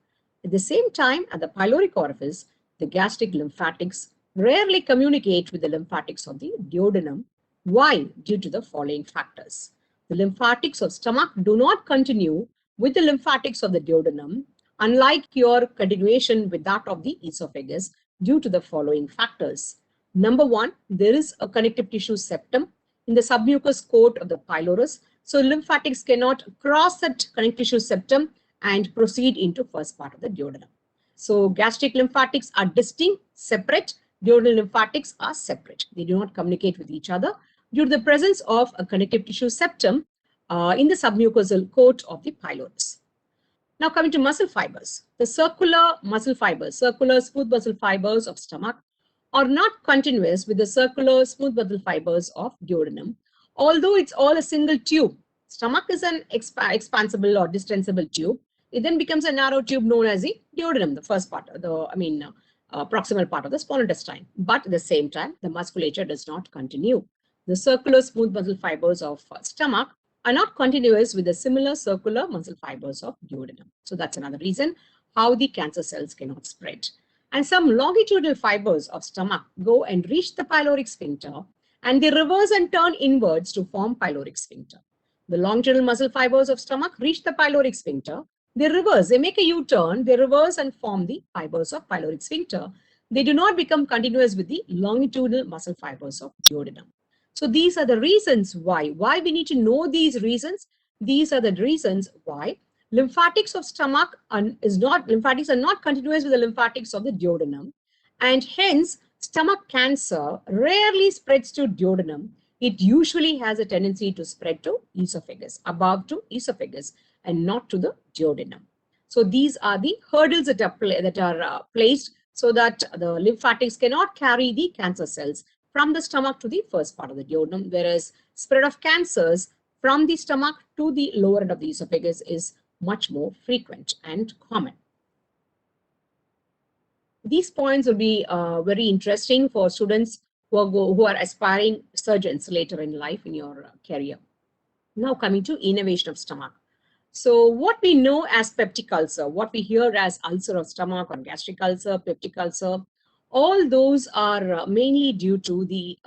Speaker 2: At the same time, at the pyloric orifice, the gastric lymphatics rarely communicate with the lymphatics of the duodenum. Why? Due to the following factors. The lymphatics of stomach do not continue with the lymphatics of the duodenum, unlike your continuation with that of the esophagus, due to the following factors. Number one, there is a connective tissue septum in the submucous coat of the pylorus. So lymphatics cannot cross that connective tissue septum and proceed into first part of the duodenum. So gastric lymphatics are distinct, separate. Duodenal lymphatics are separate. They do not communicate with each other due to the presence of a connective tissue septum in the submucosal coat of the pylorus. Now coming to muscle fibers. The circular smooth muscle fibers of stomach are not continuous with the circular smooth muscle fibers of duodenum, although it's all a single tube. Stomach is an expansible or distensible tube. It then becomes a narrow tube known as the duodenum, the first part, proximal part of the small intestine. But at the same time, the musculature does not continue. The circular smooth muscle fibers of stomach are not continuous with the similar circular muscle fibers of duodenum. So that's another reason how the cancer cells cannot spread. And some longitudinal fibers of stomach go and reach the pyloric sphincter, and they reverse and turn inwards to form pyloric sphincter. The longitudinal muscle fibers of stomach reach the pyloric sphincter. They reverse, they make a U-turn, they reverse and form the fibers of pyloric sphincter. They do not become continuous with the longitudinal muscle fibers of duodenum. So these are the reasons why we need to know these reasons. These are the reasons why lymphatics of stomach lymphatics are not continuous with the lymphatics of the duodenum, and hence stomach cancer rarely spreads to duodenum. It usually has a tendency to spread to esophagus, above to esophagus, and not to the duodenum. So these are the hurdles that are placed so that the lymphatics cannot carry the cancer cells from the stomach to the first part of the duodenum, whereas spread of cancers from the stomach to the lower end of the esophagus is much more frequent and common. These points will be very interesting for students who are aspiring surgeons later in life in your career. Now coming to innervation of stomach. So what we know as peptic ulcer, what we hear as ulcer of stomach or gastric ulcer, peptic ulcer, all those are mainly due to the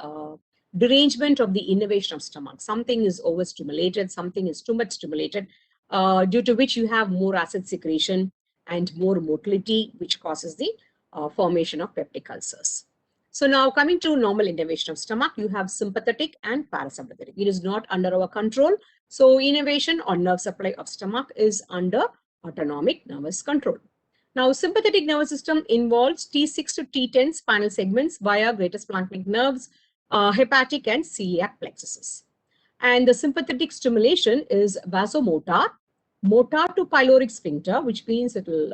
Speaker 2: derangement of the innervation of stomach. Something is overstimulated, something is too much stimulated, due to which you have more acid secretion and more motility, which causes the formation of peptic ulcers. So now coming to normal innervation of stomach, you have sympathetic and parasympathetic. It is not under our control. So innervation or nerve supply of stomach is under autonomic nervous control. Now, sympathetic nervous system involves T6 to T10 spinal segments via greater splanchnic nerves, hepatic and celiac plexuses. And the sympathetic stimulation is vasomotor, motor to pyloric sphincter, which means it will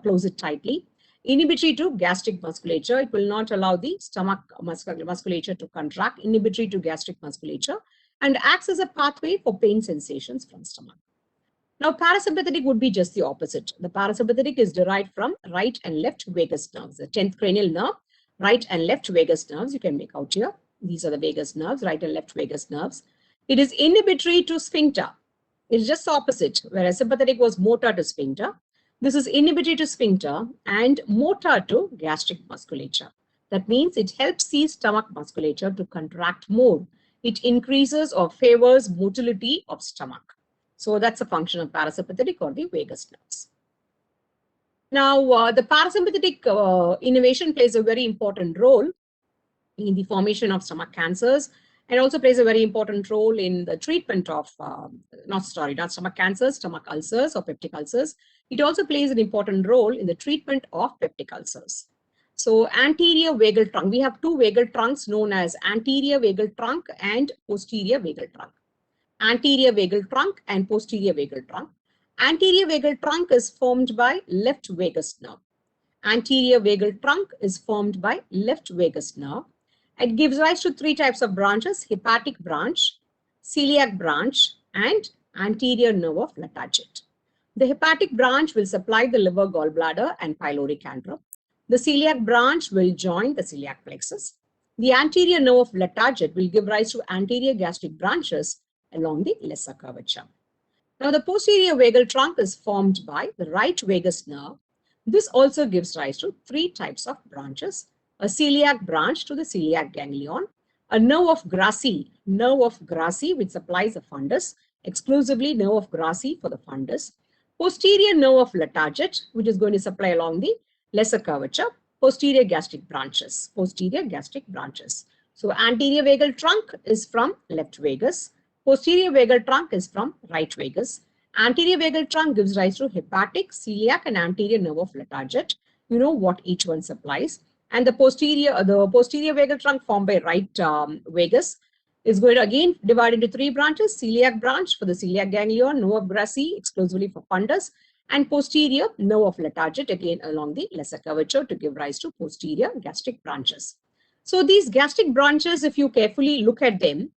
Speaker 2: close it tightly. Inhibitory to gastric musculature, it will not allow the stomach musculature to contract. Inhibitory to gastric musculature, and acts as a pathway for pain sensations from stomach. Now, parasympathetic would be just the opposite. The parasympathetic is derived from right and left vagus nerves. The 10th cranial nerve, right and left vagus nerves, you can make out here. These are the vagus nerves, right and left vagus nerves. It is inhibitory to sphincter. It's just the opposite, whereas sympathetic was motor to sphincter. This is inhibitory to sphincter and motor to gastric musculature. That means it helps the stomach musculature to contract more. It increases or favors motility of stomach. So that's a function of parasympathetic or the vagus nerves. Now, the parasympathetic innervation plays a very important role in the formation of stomach cancers, and also plays a very important role in the treatment of, not stomach cancers, stomach ulcers or peptic ulcers. It also plays an important role in the treatment of peptic ulcers. So anterior vagal trunk, we have two vagal trunks known as anterior vagal trunk and posterior vagal trunk. Anterior vagal trunk and posterior vagal trunk. Anterior vagal trunk is formed by left vagus nerve. Anterior vagal trunk is formed by left vagus nerve. It gives rise to three types of branches: hepatic branch, celiac branch, and anterior nerve of Lataget. The hepatic branch will supply the liver, gallbladder, and pyloric antrum. The celiac branch will join the celiac plexus. The anterior nerve of Lataget will give rise to anterior gastric branches along the lesser curvature. Now, the posterior vagal trunk is formed by the right vagus nerve. This also gives rise to three types of branches: a celiac branch to the celiac ganglion, a nerve of Grassi which supplies the fundus, exclusively nerve of Grassi for the fundus, posterior nerve of Lataget, which is going to supply along the lesser curvature, posterior gastric branches. So anterior vagal trunk is from left vagus. Posterior vagal trunk is from right vagus. Anterior vagal trunk gives rise to hepatic, celiac, and anterior nerve of Lataget. You know what each one supplies. And the posterior vagal trunk formed by right vagus is going to again divide into three branches: celiac branch for the celiac ganglion, nerve of Grassi exclusively for fundus, and posterior nerve of Lataget again along the lesser curvature to give rise to posterior gastric branches. So these gastric branches, if you carefully look at them,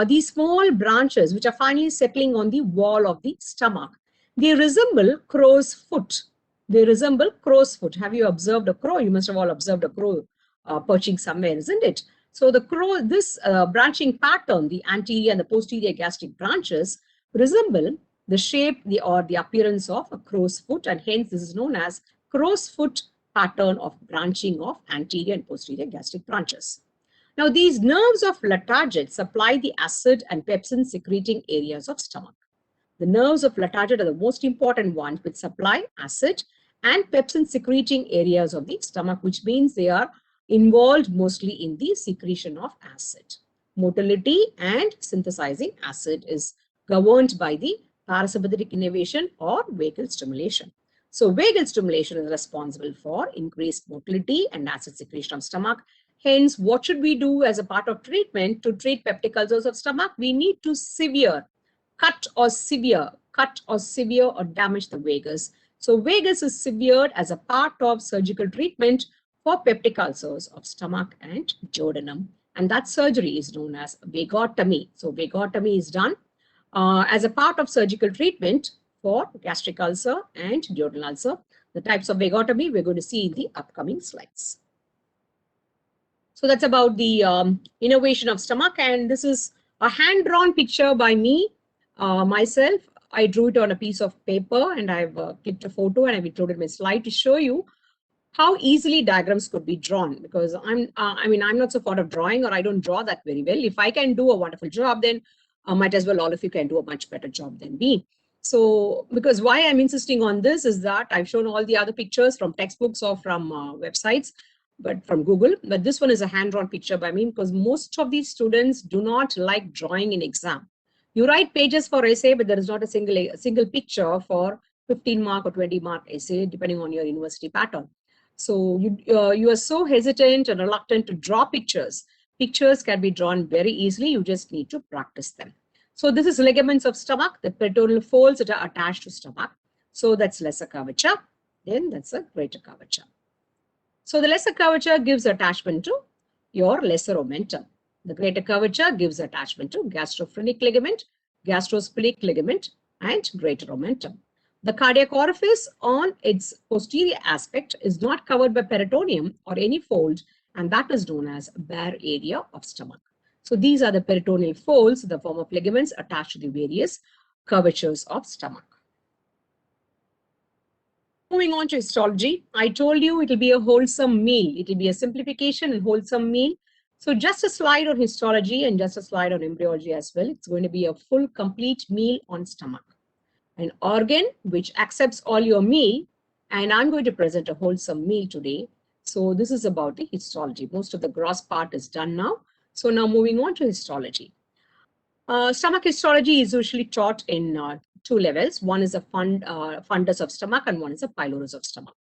Speaker 2: these small branches which are finally settling on the wall of the stomach, they resemble crow's foot. Have you observed a crow? You must have all observed a crow perching somewhere, isn't it? So the crow, this branching pattern, the anterior and the posterior gastric branches resemble the shape or the appearance of a crow's foot, and hence this is known as crow's foot pattern of branching of anterior and posterior gastric branches. Now, these nerves of Lataget supply the acid and pepsin secreting areas of stomach. The nerves of Lataget are the most important ones which supply acid and pepsin secreting areas of the stomach, which means they are involved mostly in the secretion of acid. Motility and synthesizing acid is governed by the parasympathetic innervation or vagal stimulation. So vagal stimulation is responsible for increased motility and acid secretion of stomach. Hence, what should we do as a part of treatment to treat peptic ulcers of stomach? We need to cut or sever or damage the vagus. So vagus is severed as a part of surgical treatment for peptic ulcers of stomach and duodenum. And that surgery is known as vagotomy. So vagotomy is done as a part of surgical treatment for gastric ulcer and duodenal ulcer. The types of vagotomy we're going to see in the upcoming slides. So that's about the innervation of stomach, and this is a hand-drawn picture by me, myself. I drew it on a piece of paper, and I've clicked a photo, and I've included my slide to show you how easily diagrams could be drawn, because I'm not so fond of drawing, or I don't draw that very well. If I can do a wonderful job, then might as well all of you can do a much better job than me. So, because why I'm insisting on this is that I've shown all the other pictures from textbooks or from websites, but from Google. But this one is a hand-drawn picture by me, because most of these students do not like drawing in exam. You write pages for essay, but there is not a single picture for 15 mark or 20 mark essay, depending on your university pattern. So you are so hesitant and reluctant to draw pictures. Pictures can be drawn very easily. You just need to practice them. So this is ligaments of stomach, the peritoneal folds that are attached to stomach. So that's lesser curvature. Then that's a greater curvature. So the lesser curvature gives attachment to your lesser omentum. The greater curvature gives attachment to gastrophrenic ligament, gastrosphenic ligament, and greater omentum. The cardiac orifice on its posterior aspect is not covered by peritoneum or any fold, and that is known as bare area of stomach. So these are the peritoneal folds in the form of ligaments attached to the various curvatures of stomach. Moving on to histology, I told you it will be a wholesome meal. It will be a simplification and wholesome meal. So just a slide on histology and just a slide on embryology as well. It's going to be a full, complete meal on stomach. An organ which accepts all your meal, and I'm going to present a wholesome meal today. So this is about the histology. Most of the gross part is done now. So now moving on to histology. Stomach histology is usually taught in two levels. One is a fundus of stomach and one is a pylorus of stomach.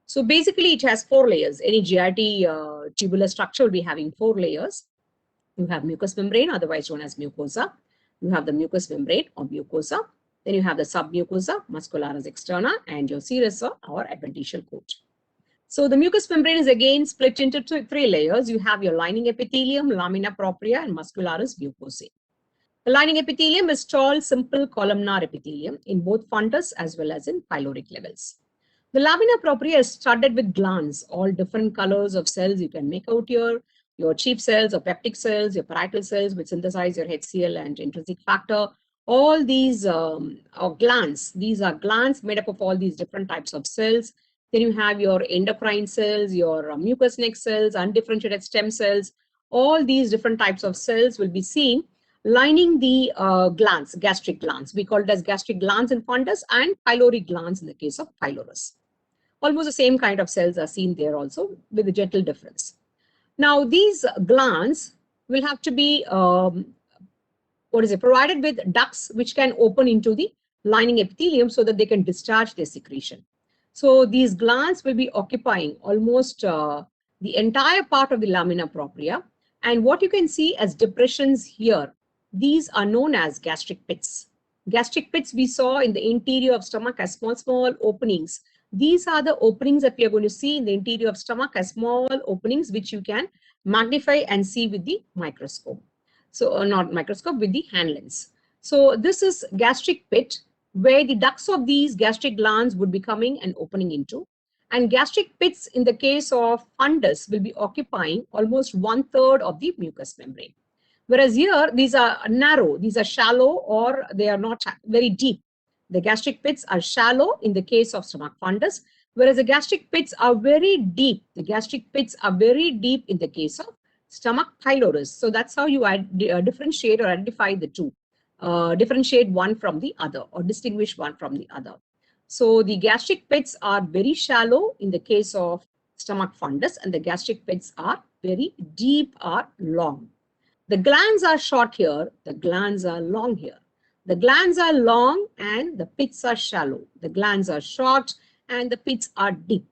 Speaker 2: So basically it has 4 layers. Any GIT tubular structure will be having 4 layers. You have mucous membrane, otherwise known as mucosa. You have the mucous membrane or mucosa. Then you have the submucosa, muscularis externa, and your serous or adventitial coat. So the mucous membrane is again split into 3 layers. You have your lining epithelium, lamina propria, and muscularis mucosae. The lining epithelium is tall, simple columnar epithelium in both fundus as well as in pyloric levels. The lamina propria is studded with glands, all different colors of cells you can make out here. Your chief cells or peptic cells, your parietal cells which synthesize your HCl and intrinsic factor. All these are glands. These are glands made up of all these different types of cells. Then you have your endocrine cells, your mucous neck cells, undifferentiated stem cells. All these different types of cells will be seen lining the glands, gastric glands. We call it as gastric glands in fundus and pyloric glands in the case of pylorus. Almost the same kind of cells are seen there also with a gentle difference. Now these glands will have to be provided with ducts which can open into the lining epithelium so that they can discharge their secretion. So these glands will be occupying almost the entire part of the lamina propria. And what you can see as depressions here, these are known as gastric pits. Gastric pits we saw in the interior of stomach as small openings. These are the openings that we are going to see in the interior of stomach as small openings which you can magnify and see with the microscope. So not microscope, with the hand lens. So this is gastric pit where the ducts of these gastric glands would be coming and opening into. And gastric pits in the case of fundus will be occupying almost 1/3 of the mucous membrane. Whereas here, these are narrow, these are shallow, or they are not very deep. The gastric pits are shallow in the case of stomach fundus, whereas the gastric pits are very deep. The gastric pits are very deep in the case of stomach pylorus. So that's how you differentiate or identify the two. Differentiate one from the other or distinguish one from the other. So the gastric pits are very shallow in the case of stomach fundus, and the gastric pits are very deep or long. The glands are short here, the glands are long here. The glands are long and the pits are shallow. The glands are short and the pits are deep.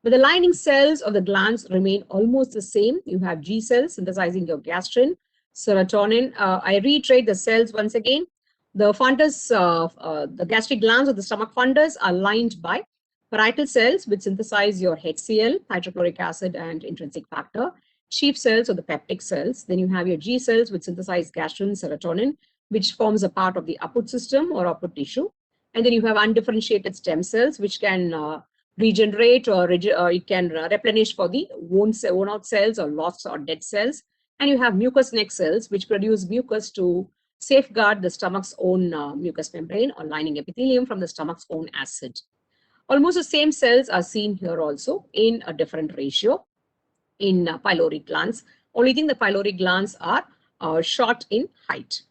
Speaker 2: But the lining cells of the glands remain almost the same. You have G cells synthesizing your gastrin, serotonin. I reiterate the cells once again. The fundus, the gastric glands of the stomach fundus are lined by parietal cells which synthesize your HCl, hydrochloric acid, and intrinsic factor. Chief cells or the peptic cells. Then you have your G cells which synthesize gastrin, serotonin, which forms a part of the Apud system or Apud tissue. And then you have undifferentiated stem cells which can regenerate or it can replenish for the worn out cells or lost or dead cells. And you have mucous neck cells which produce mucus to safeguard the stomach's own mucous membrane or lining epithelium from the stomach's own acid. Almost the same cells are seen here also in a different ratio in pyloric glands. Only thing, the pyloric glands are short in height.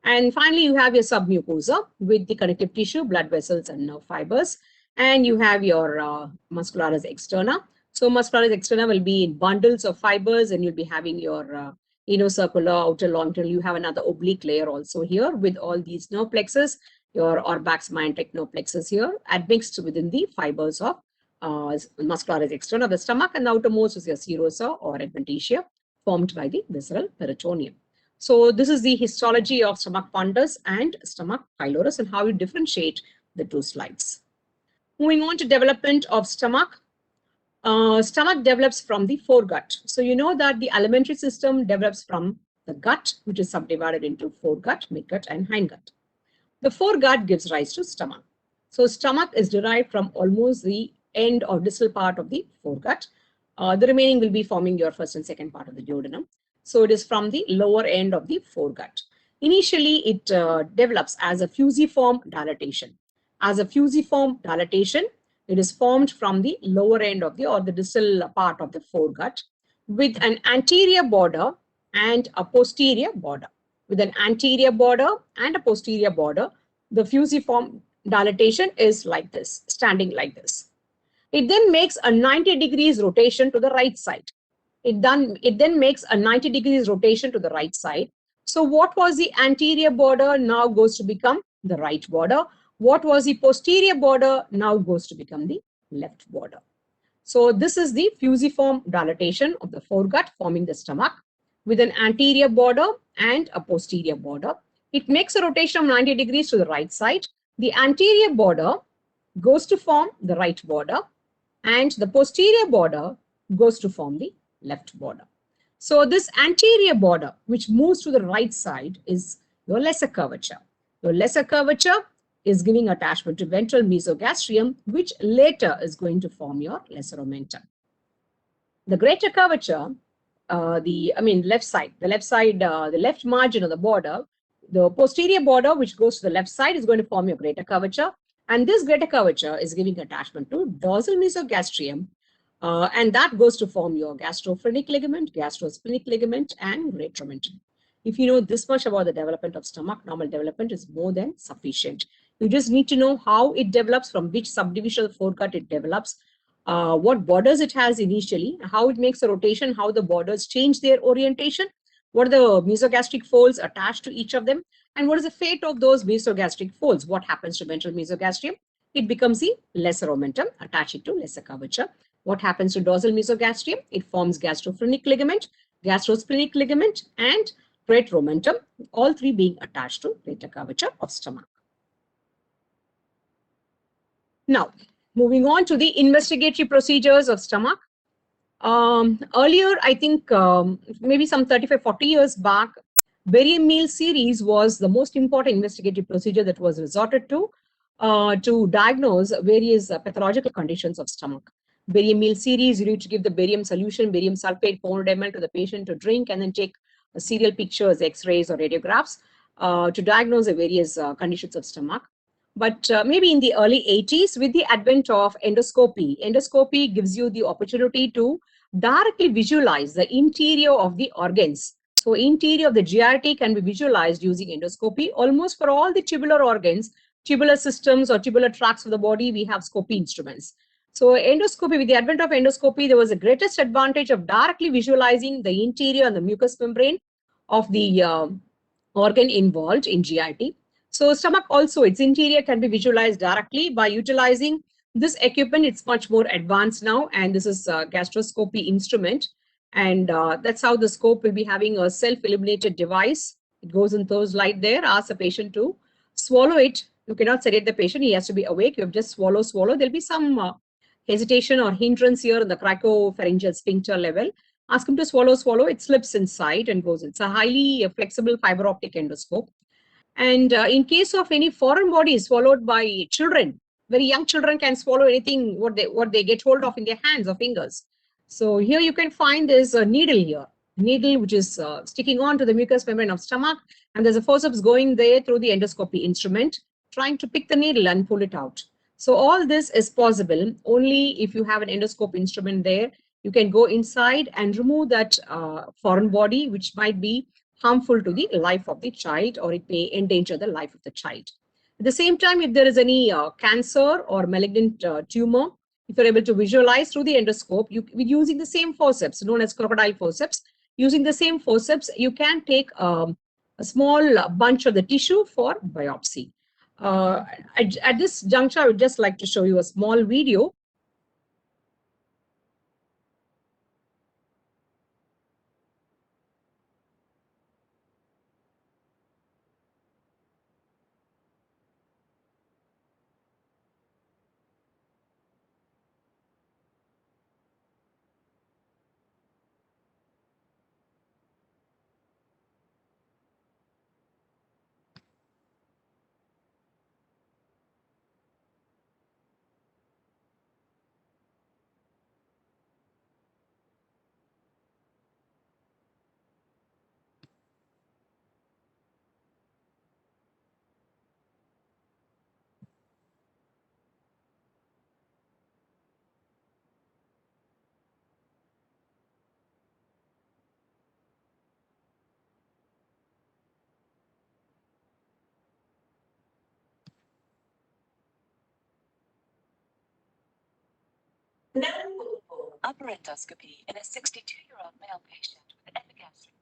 Speaker 2: And finally, you have your submucosa with the connective tissue, blood vessels, and nerve fibers. And you have your muscularis externa. So muscularis externa will be in bundles of fibers, and you'll be having your inner circular, outer longitudinal. You have another oblique layer also here with all these nerve plexus your Orbax and technoplexus here, admixed within the fibers of muscularis externa of the stomach, and the outermost is your serosa or adventitia, formed by the visceral peritoneum. So this is the histology of stomach fundus and stomach pylorus and how you differentiate the two slides. Moving on to development of stomach. Stomach develops from the foregut. So you know that the alimentary system develops from the gut, which is subdivided into foregut, midgut, and hindgut. The foregut gives rise to stomach. So stomach is derived from almost the end or distal part of the foregut. The remaining will be forming your first and second part of the duodenum. So it is from the lower end of the foregut. Initially, it develops as a fusiform dilatation. As a fusiform dilatation, it is formed from the lower end of the or the distal part of the foregut with an anterior border and a posterior border. With an anterior border and a posterior border, the fusiform dilatation is like this, standing like this. It then makes a 90 degrees rotation to the right side. It then makes a 90 degrees rotation to the right side. So what was the anterior border now goes to become the right border. What was the posterior border now goes to become the left border. So this is the fusiform dilatation of the foregut forming the stomach with an anterior border and a posterior border. It makes a rotation of 90 degrees to the right side. The anterior border goes to form the right border and the posterior border goes to form the left border. So this anterior border, which moves to the right side, is your lesser curvature. Your lesser curvature is giving attachment to ventral mesogastrium, which later is going to form your lesser omentum. The greater curvature, left side, the left margin of the border, the posterior border, which goes to the left side, is going to form your greater curvature. And this greater curvature is giving attachment to dorsal mesogastrium, and that goes to form your gastrophrenic ligament, gastrosplenic ligament, and great omentum. If you know this much about the development of stomach, normal development is more than sufficient. You just need to know how it develops, from which subdivision of the foregut it develops, what borders it has initially, how it makes a rotation, how the borders change their orientation, what are the mesogastric folds attached to each of them, and what is the fate of those mesogastric folds. What happens to ventral mesogastrium? It becomes the lesser omentum, attaching to lesser curvature. What happens to dorsal mesogastrium? It forms gastrophrenic ligament, gastrosplenic ligament, and great omentum, all three being attached to greater curvature of stomach. Now, moving on to the investigatory procedures of stomach. Earlier, I think maybe some 35, 40 years back, Barium-Meal series was the most important investigative procedure that was resorted to diagnose various pathological conditions of stomach. Barium-Meal series, you need to give the barium solution, barium sulfate, 400 ml to the patient to drink, and then take serial pictures, x-rays or radiographs to diagnose the various conditions of stomach. But maybe in the early 80s, with the advent of endoscopy gives you the opportunity to directly visualize the interior of the organs. So interior of the GIT can be visualized using endoscopy. Almost for all the tubular organs, tubular systems or tubular tracts of the body, we have scopy instruments. So endoscopy, with the advent of endoscopy, there was the greatest advantage of directly visualizing the interior and the mucous membrane of the organ involved in GIT. So stomach also, its interior can be visualized directly by utilizing this equipment. It's much more advanced now, and this is a gastroscopy instrument. And that's how the scope will be having a self-illuminated device. It goes in those light there, asks the patient to swallow it. You cannot sedate the patient, he has to be awake. You have just swallow. There'll be some hesitation or hindrance here in the cricopharyngeal sphincter level. Ask him to swallow. It slips inside and goes in. It's a highly flexible fiber optic endoscope. And in case of any foreign body swallowed by children, very young children can swallow anything what they get hold of in their hands or fingers. So here you can find there's a needle here, which is sticking on to the mucous membrane of stomach, and there's a forceps going there through the endoscopy instrument, trying to pick the needle and pull it out. So all this is possible only if you have an endoscope instrument there. You can go inside and remove that foreign body, which might be harmful to the life of the child, or it may endanger the life of the child. At the same time, if there is any cancer or malignant tumor, if you're able to visualize through the endoscope, using the same forceps, known as crocodile forceps, using the same forceps, you can take a small bunch of the tissue for biopsy. At this juncture, I would just like to show you a small video.
Speaker 3: Upper endoscopy in a 62-year-old male patient with epigastric.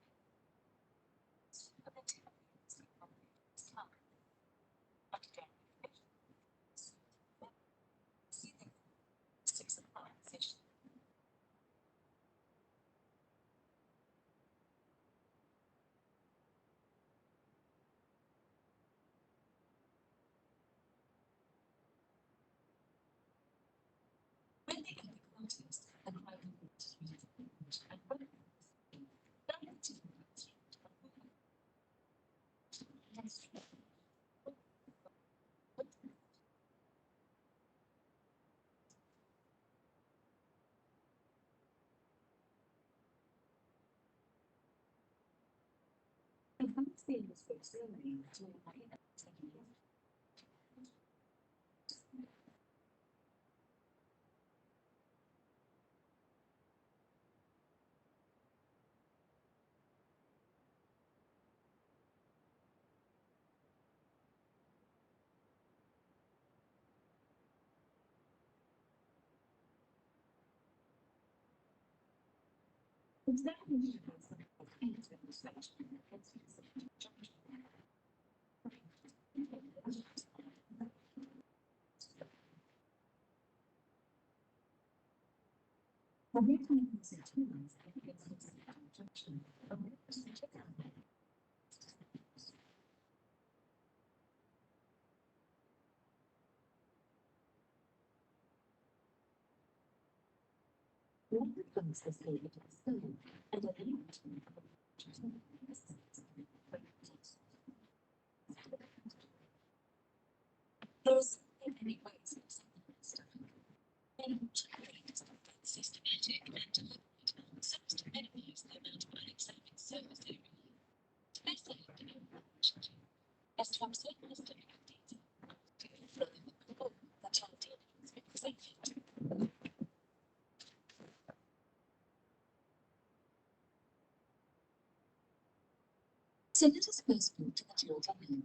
Speaker 3: So let us first move to the children mean.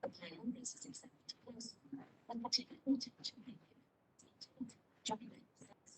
Speaker 3: The plan on this is exactly close and particular attention may be given to juggling sex.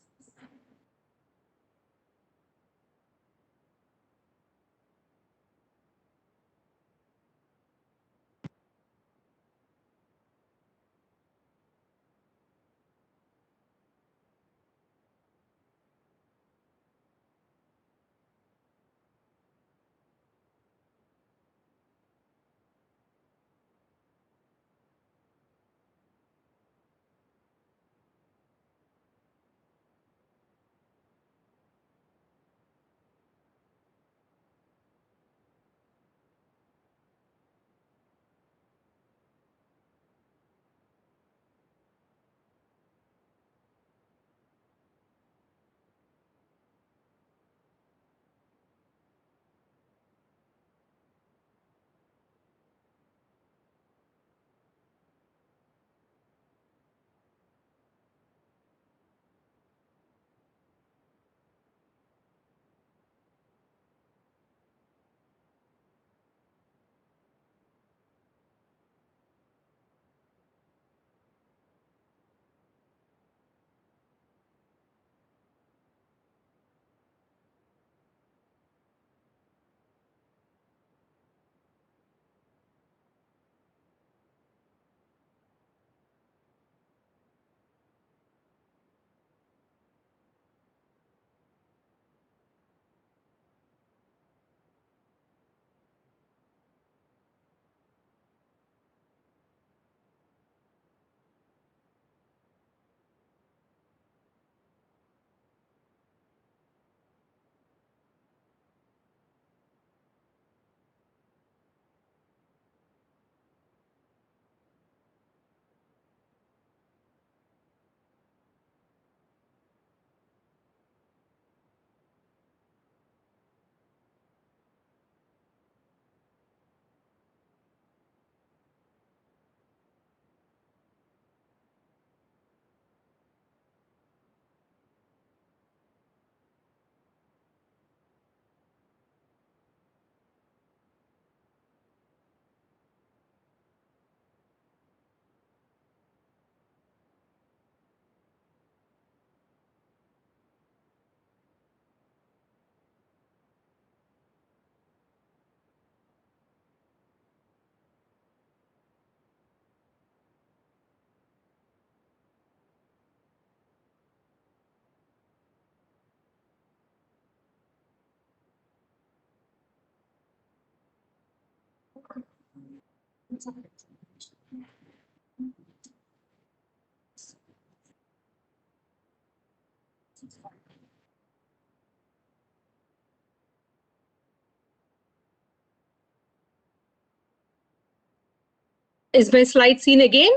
Speaker 2: Is my slide seen again?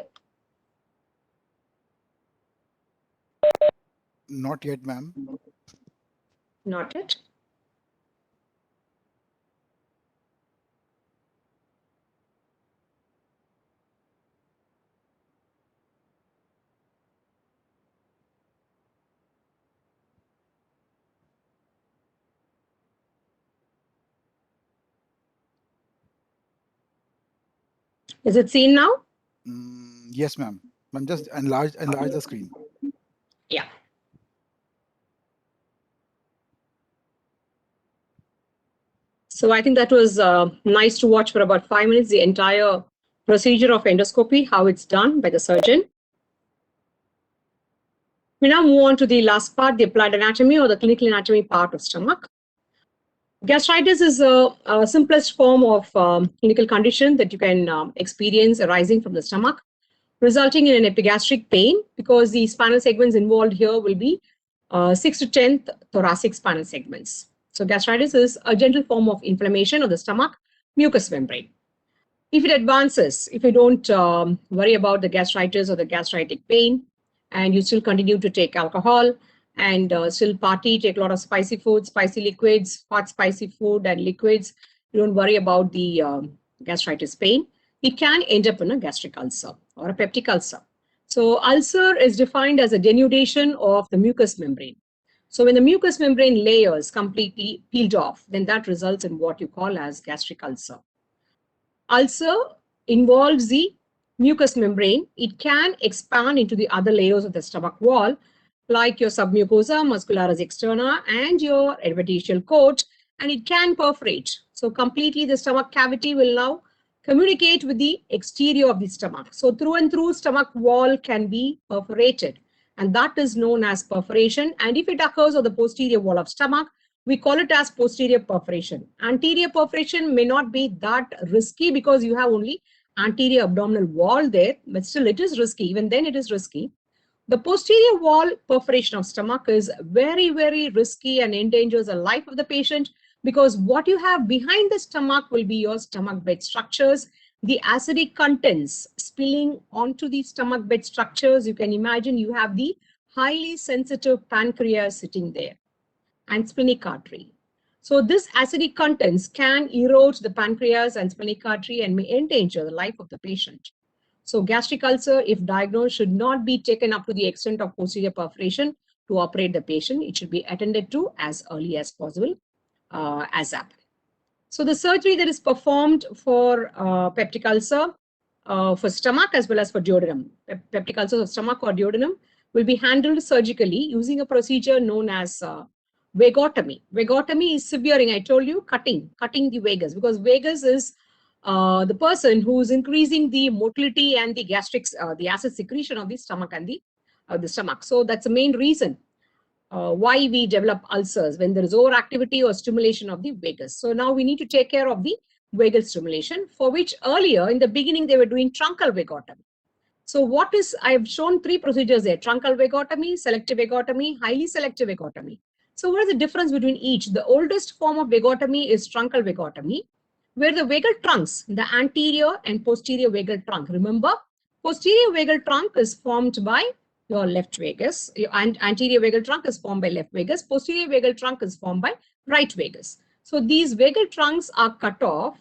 Speaker 1: Not yet, ma'am.
Speaker 2: Not yet. Is it seen now?
Speaker 1: Yes, ma'am. Ma'am, just enlarge the screen.
Speaker 2: Yeah. So I think that was nice to watch for about 5 minutes, the entire procedure of endoscopy, how it's done by the surgeon. We now move on to the last part, the applied anatomy or the clinical anatomy part of stomach. Gastritis is a simplest form of clinical condition that you can experience arising from the stomach, resulting in an epigastric pain because the spinal segments involved here will be 6 to 10th thoracic spinal segments. So gastritis is a gentle form of inflammation of the stomach mucous membrane. If it advances, if you don't worry about the gastritis or the gastritic pain, and you still continue to take alcohol and still party, take a lot of spicy food, spicy liquids, hot spicy food and liquids, you don't worry about the gastritis pain, it can end up in a gastric ulcer or a peptic ulcer. So ulcer is defined as a denudation of the mucous membrane. So when the mucous membrane layers completely peeled off, then that results in what you call as gastric ulcer. Ulcer involves the mucous membrane. It can expand into the other layers of the stomach wall, like your submucosa, muscularis externa, and your epithelial coat, and it can perforate. So completely the stomach cavity will now communicate with the exterior of the stomach. So through and through stomach wall can be perforated, and that is known as perforation. And if it occurs on the posterior wall of stomach, we call it as posterior perforation. Anterior perforation may not be that risky because you have only anterior abdominal wall there, but still it is risky. Even then it is risky. The posterior wall perforation of stomach is very, very risky and endangers the life of the patient because what you have behind the stomach will be your stomach bed structures. The acidic contents spilling onto the stomach bed structures. You can imagine you have the highly sensitive pancreas sitting there and splenic artery. So this acidic contents can erode the pancreas and splenic artery and may endanger the life of the patient. So gastric ulcer, if diagnosed, should not be taken up to the extent of posterior perforation to operate the patient. It should be attended to as early as possible, ASAP. So the surgery that is performed for peptic ulcer for stomach as well as for duodenum, peptic ulcer of stomach or duodenum will be handled surgically using a procedure known as vagotomy. Vagotomy is severing, I told you, cutting the vagus, because vagus is the person who is increasing the motility and the gastric, the acid secretion of the stomach and the stomach. So that's the main reason why we develop ulcers when there is overactivity or stimulation of the vagus. So now we need to take care of the vagal stimulation, for which earlier in the beginning they were doing truncal vagotomy. So what is, I have shown 3 procedures there: truncal vagotomy, selective vagotomy, highly selective vagotomy. So what is the difference between each? The oldest form of vagotomy is truncal vagotomy, where the vagal trunks, the anterior and posterior vagal trunk. Remember, posterior vagal trunk is formed by your left vagus, and anterior vagal trunk is formed by left vagus, posterior vagal trunk is formed by right vagus. So these vagal trunks are cut off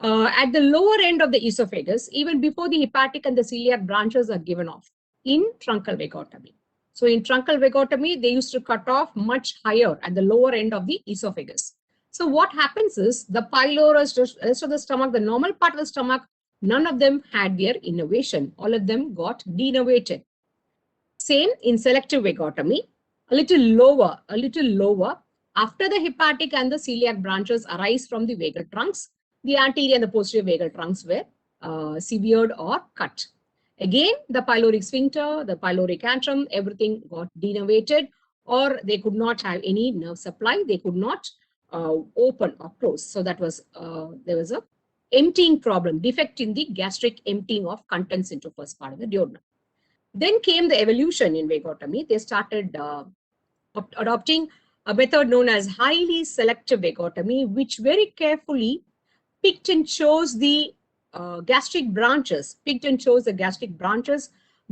Speaker 2: at the lower end of the esophagus, even before the hepatic and the celiac branches are given off in truncal vagotomy. So in truncal vagotomy, they used to cut off much higher at the lower end of the esophagus. So what happens is the pylorus, rest of the stomach, the normal part of the stomach, none of them had their innervation. All of them got denervated. Same in selective vagotomy, a little lower. After the hepatic and the celiac branches arise from the vagal trunks, the anterior and the posterior vagal trunks were severed or cut. Again, the pyloric sphincter, the pyloric antrum, everything got denervated, or they could not have any nerve supply. They could not open or close. So that was there was a emptying problem, defect in the gastric emptying of contents into first part of the duodenum. Then came the evolution in vagotomy. They started adopting a method known as highly selective vagotomy, which very carefully picked and chose the gastric branches,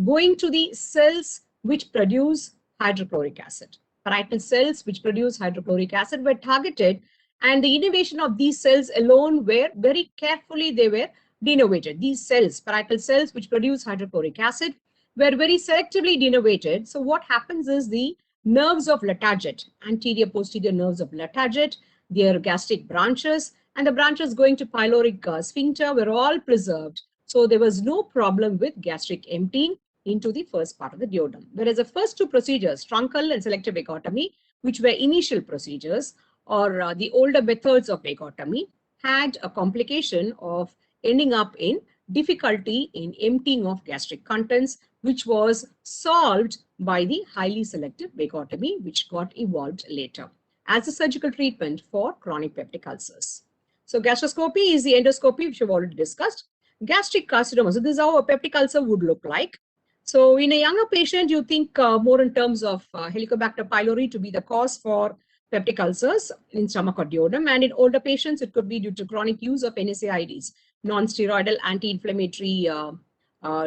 Speaker 2: going to the cells which produce hydrochloric acid. Parietal cells which produce hydrochloric acid were targeted, and the innervation of these cells alone were very carefully, they were denervated. These cells, parietal cells which produce hydrochloric acid, were very selectively denervated. So what happens is the nerves of Lataget, anterior posterior nerves of Lataget, their gastric branches, and the branches going to pyloric sphincter were all preserved. So there was no problem with gastric emptying into the first part of the duodenum. Whereas the first two procedures, truncal and selective vagotomy, which were initial procedures or the older methods of vagotomy, had a complication of ending up in difficulty in emptying of gastric contents, which was solved by the highly selective vagotomy, which got evolved later as a surgical treatment for chronic peptic ulcers. So gastroscopy is the endoscopy, which we've already discussed. Gastric carcinoma, so this is how a peptic ulcer would look like. So in a younger patient, you think more in terms of Helicobacter pylori to be the cause for peptic ulcers in stomach or duodenum. And in older patients, it could be due to chronic use of NSAIDs, non-steroidal anti-inflammatory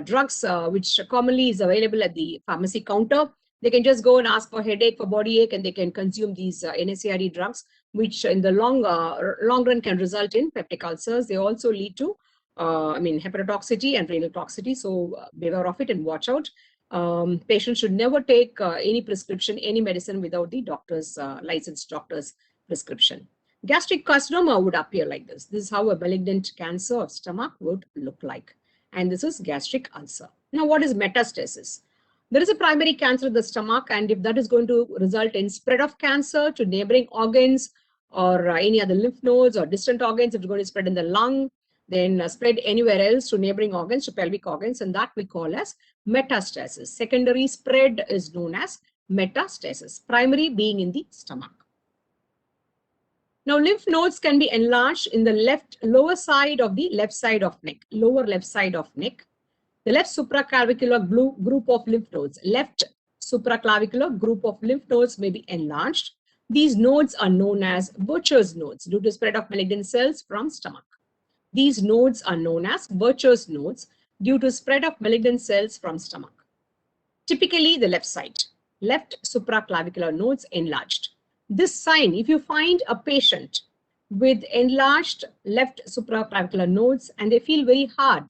Speaker 2: drugs, which commonly is available at the pharmacy counter. They can just go and ask for headache, for body ache, and they can consume these NSAID drugs, which in the long run can result in peptic ulcers. They also lead to hepatotoxicity and renal toxicity. So beware of it and watch out. Patients should never take any prescription, any medicine without the doctor's licensed doctor's prescription. Gastric carcinoma would appear like this. This is how a malignant cancer of stomach would look like. And this is gastric ulcer. Now, what is metastasis? There is a primary cancer of the stomach, and if that is going to result in spread of cancer to neighboring organs or any other lymph nodes or distant organs, if it's going to spread in the lung, then spread anywhere else to neighboring organs, to pelvic organs, and that we call as metastasis. Secondary spread is known as metastasis, primary being in the stomach. Now, lymph nodes can be enlarged in the lower side of the left side of neck, lower left side of neck. The left supraclavicular group of lymph nodes, may be enlarged. These nodes are known as Butcher's nodes due to spread of malignant cells from stomach. These nodes are known as Butcher's nodes due to spread of malignant cells from stomach. Typically the left side, left supraclavicular nodes enlarged. This sign, if you find a patient with enlarged left supraclavicular nodes and they feel very hard,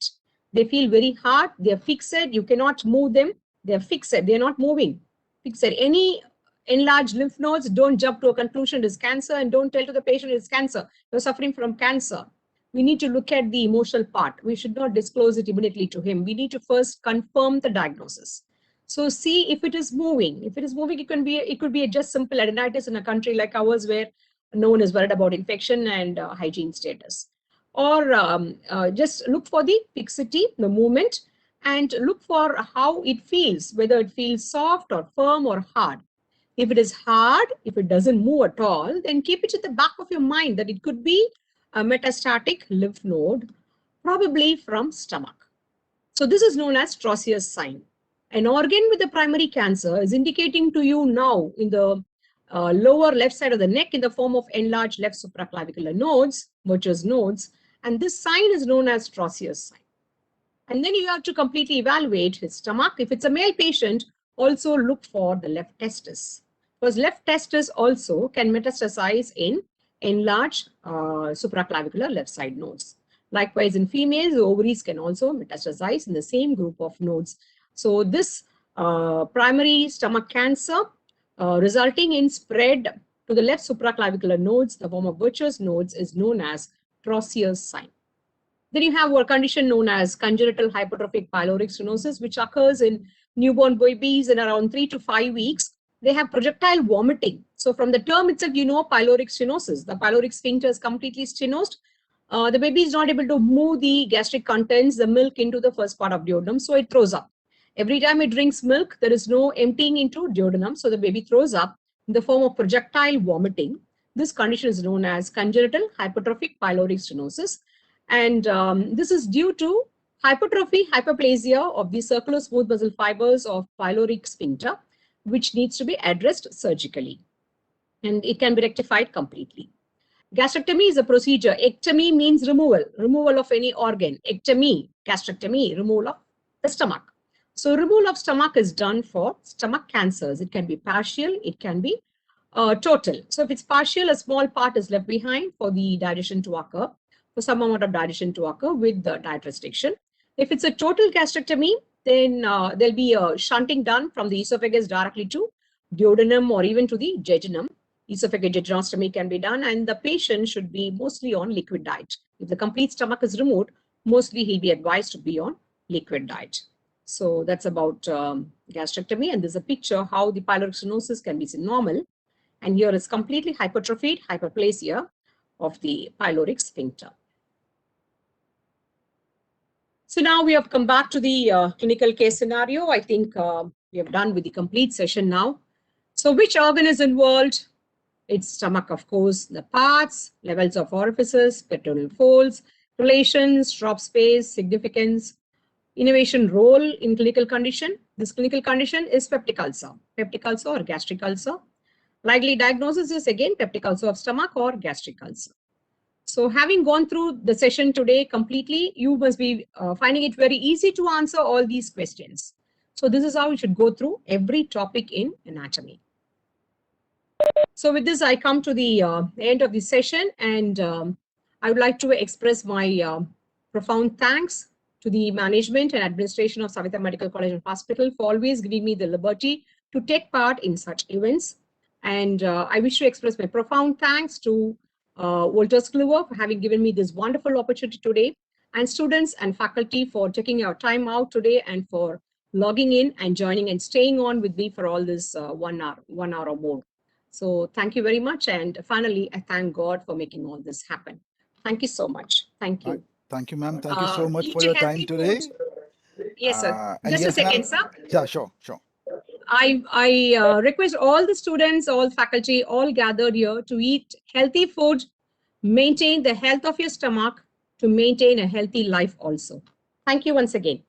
Speaker 2: they're fixed, you cannot move them, they're fixed, they're not moving. Fixed. Any enlarged lymph nodes, don't jump to a conclusion it is cancer and don't tell to the patient it's cancer. You're suffering from cancer. We need to look at the emotional part. We should not disclose it immediately to him. We need to first confirm the diagnosis. So see if it is moving. If it is moving, it could be just simple adenitis in a country like ours where no one is worried about infection and hygiene status. Or just look for the fixity, the movement, and look for how it feels, whether it feels soft or firm or hard. If it is hard, if it doesn't move at all, then keep it at the back of your mind that it could be a metastatic lymph node, probably from stomach. So this is known as Trousseau's sign. An organ with a primary cancer is indicating to you now in the lower left side of the neck in the form of enlarged left supraclavicular nodes, Butcher's nodes, and this sign is known as Trousseau's sign. And then you have to completely evaluate his stomach. If it's a male patient, also look for the left testis, because left testis also can metastasize in enlarged supraclavicular left side nodes. Likewise, in females, the ovaries can also metastasize in the same group of nodes. So this primary stomach cancer resulting in spread to the left supraclavicular nodes, the form of Butcher's nodes, is known as Trousseau's sign. Then you have a condition known as congenital hypertrophic pyloric stenosis, which occurs in newborn babies in around 3 to 5 weeks. They have projectile vomiting. So from the term itself, you know pyloric stenosis. The pyloric sphincter is completely stenosed. The baby is not able to move the gastric contents, the milk, into the first part of duodenum, so it throws up. Every time it drinks milk, there is no emptying into duodenum, so the baby throws up in the form of projectile vomiting. This condition is known as congenital hypertrophic pyloric stenosis. And this is due to hypertrophy, hyperplasia of the circular smooth muscle fibers of pyloric sphincter, which needs to be addressed surgically. And it can be rectified completely. Gastrectomy is a procedure. Ectomy means removal of any organ. Ectomy, gastrectomy, removal of the stomach. So removal of stomach is done for stomach cancers. It can be partial, it can be total. So if it's partial, a small part is left behind for the digestion to occur, for some amount of digestion to occur with the diet restriction. If it's a total gastrectomy, then there'll be a shunting done from the esophagus directly to duodenum or even to the jejunum. Esophageal can be done, and the patient should be mostly on liquid diet. If the complete stomach is removed, mostly he'll be advised to be on liquid diet. So that's about gastrectomy, and there's a picture how the pyloric stenosis can be seen normal, and here is completely hypertrophied hyperplasia of the pyloric sphincter. So now we have come back to the clinical case scenario. I think we have done with the complete session now. So which organ is involved? It's stomach, of course, the parts, levels of orifices, pectoral folds, relations, drop space, significance, innovation role in clinical condition. This clinical condition is peptic ulcer or gastric ulcer. Likely diagnosis is again peptic ulcer of stomach or gastric ulcer. So having gone through the session today completely, you must be finding it very easy to answer all these questions. So this is how you should go through every topic in anatomy. So with this, I come to the end of the session, and I would like to express my profound thanks to the management and administration of Savitha Medical College and Hospital for always giving me the liberty to take part in such events. And I wish to express my profound thanks to Wolters Kluwer for having given me this wonderful opportunity today, and students and faculty for taking your time out today and for logging in and joining and staying on with me for all this 1 hour or more. So thank you very much. And finally, I thank God for making all this happen. Thank you so much. Thank you.
Speaker 1: Thank you, ma'am. Thank you so much for
Speaker 2: Eat
Speaker 1: your
Speaker 2: a
Speaker 1: time
Speaker 2: healthy
Speaker 1: today.
Speaker 2: food. Yes, sir.
Speaker 1: And
Speaker 2: Just
Speaker 1: yes,
Speaker 2: a second,
Speaker 1: ma'am.
Speaker 2: sir.
Speaker 1: Yeah, sure.
Speaker 2: I request all the students, all faculty, all gathered here to eat healthy food, maintain the health of your stomach, to maintain a healthy life also. Thank you once again.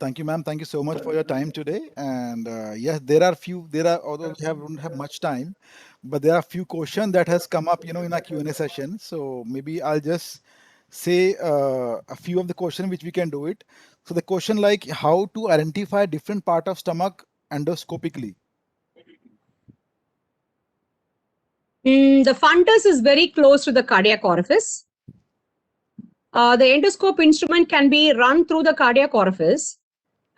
Speaker 1: Thank you, ma'am. Thank you so much for your time today. And yes, although we don't have much time, but there are few questions that has come up, in our Q&A session. So maybe I'll just say a few of the questions which we can do it. So the question like how to identify different part of stomach endoscopically.
Speaker 2: The fundus is very close to the cardiac orifice. The endoscope instrument can be run through the cardiac orifice,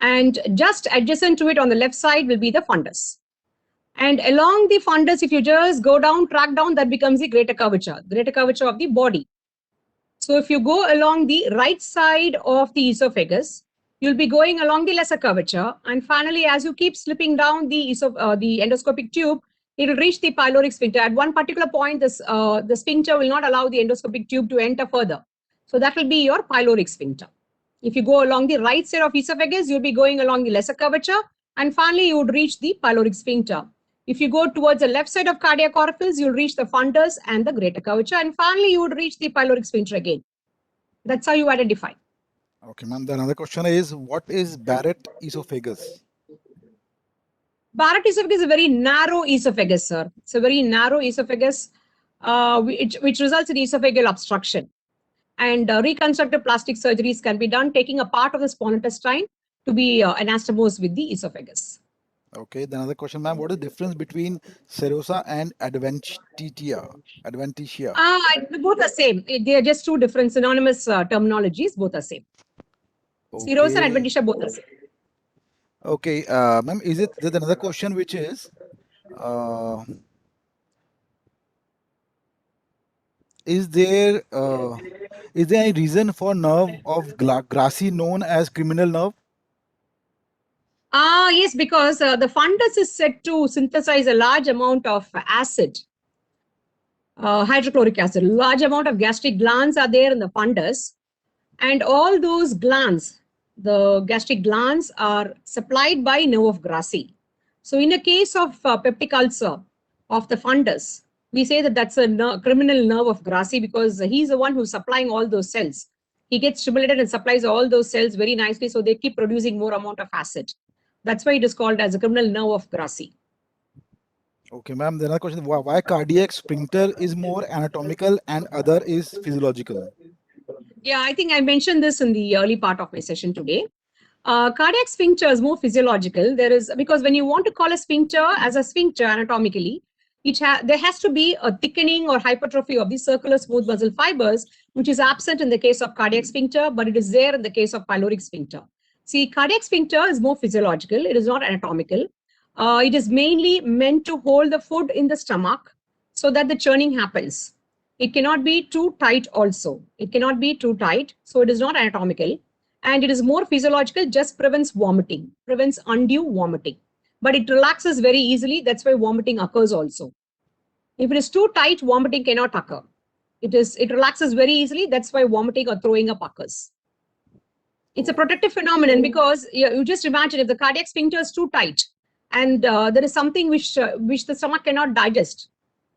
Speaker 2: and just adjacent to it on the left side will be the fundus. And along the fundus, if you just go down, track down, that becomes the greater curvature of the body. So if you go along the right side of the esophagus, you'll be going along the lesser curvature. And finally, as you keep slipping down the endoscopic tube, it will reach the pyloric sphincter. At one particular point, the sphincter will not allow the endoscopic tube to enter further. So that will be your pyloric sphincter. If you go along the right side of esophagus, you'll be going along the lesser curvature. And finally, you would reach the pyloric sphincter. If you go towards the left side of cardiac orifice, you'll reach the fundus and the greater curvature. And finally, you would reach the pyloric sphincter again. That's how you identify.
Speaker 1: Okay, ma'am. The another question is, what is Barrett esophagus?
Speaker 2: Barrett esophagus is a very narrow esophagus, sir. It's a very narrow esophagus, which results in esophageal obstruction. And reconstructive plastic surgeries can be done, taking a part of the small intestine to be anastomosed with the esophagus.
Speaker 1: Okay, then another question, ma'am. What is the difference between serosa and adventitia?
Speaker 2: Both are same. They are just two different synonymous terminologies. Both are same.
Speaker 1: Okay.
Speaker 2: Serosa and adventitia both are same.
Speaker 1: Okay, ma'am. There's another question which is there any reason for nerve of Grassi known as criminal nerve?
Speaker 2: Yes, because the fundus is said to synthesize a large amount of acid, hydrochloric acid. Large amount of gastric glands are there in the fundus, and all those glands, the gastric glands, are supplied by nerve of Grassi. So in a case of peptic ulcer of the fundus, We say that that's a criminal nerve of Grassi because he's the one who's supplying all those cells. He gets stimulated and supplies all those cells very nicely, so they keep producing more amount of acid. That's why it is called as a criminal nerve of Grassi.
Speaker 1: Okay, ma'am. The another question: why cardiac sphincter is more anatomical and other is physiological?
Speaker 2: Yeah, I think I mentioned this in the early part of my session today. Cardiac sphincter is more physiological. There is, because when you want to call a sphincter as a sphincter anatomically, there has to be a thickening or hypertrophy of the circular smooth muscle fibers, which is absent in the case of cardiac sphincter, but it is there in the case of pyloric sphincter. See, cardiac sphincter is more physiological. It is not anatomical. It is mainly meant to hold the food in the stomach so that the churning happens. It cannot be too tight also. It cannot be too tight. So it is not anatomical. And it is more physiological, just prevents vomiting, prevents undue vomiting. But it relaxes very easily. That's why vomiting occurs also. If it is too tight, vomiting cannot occur. It relaxes very easily. That's why vomiting or throwing up occurs. It's a protective phenomenon because you just imagine if the cardiac sphincter is too tight and there is something which the stomach cannot digest.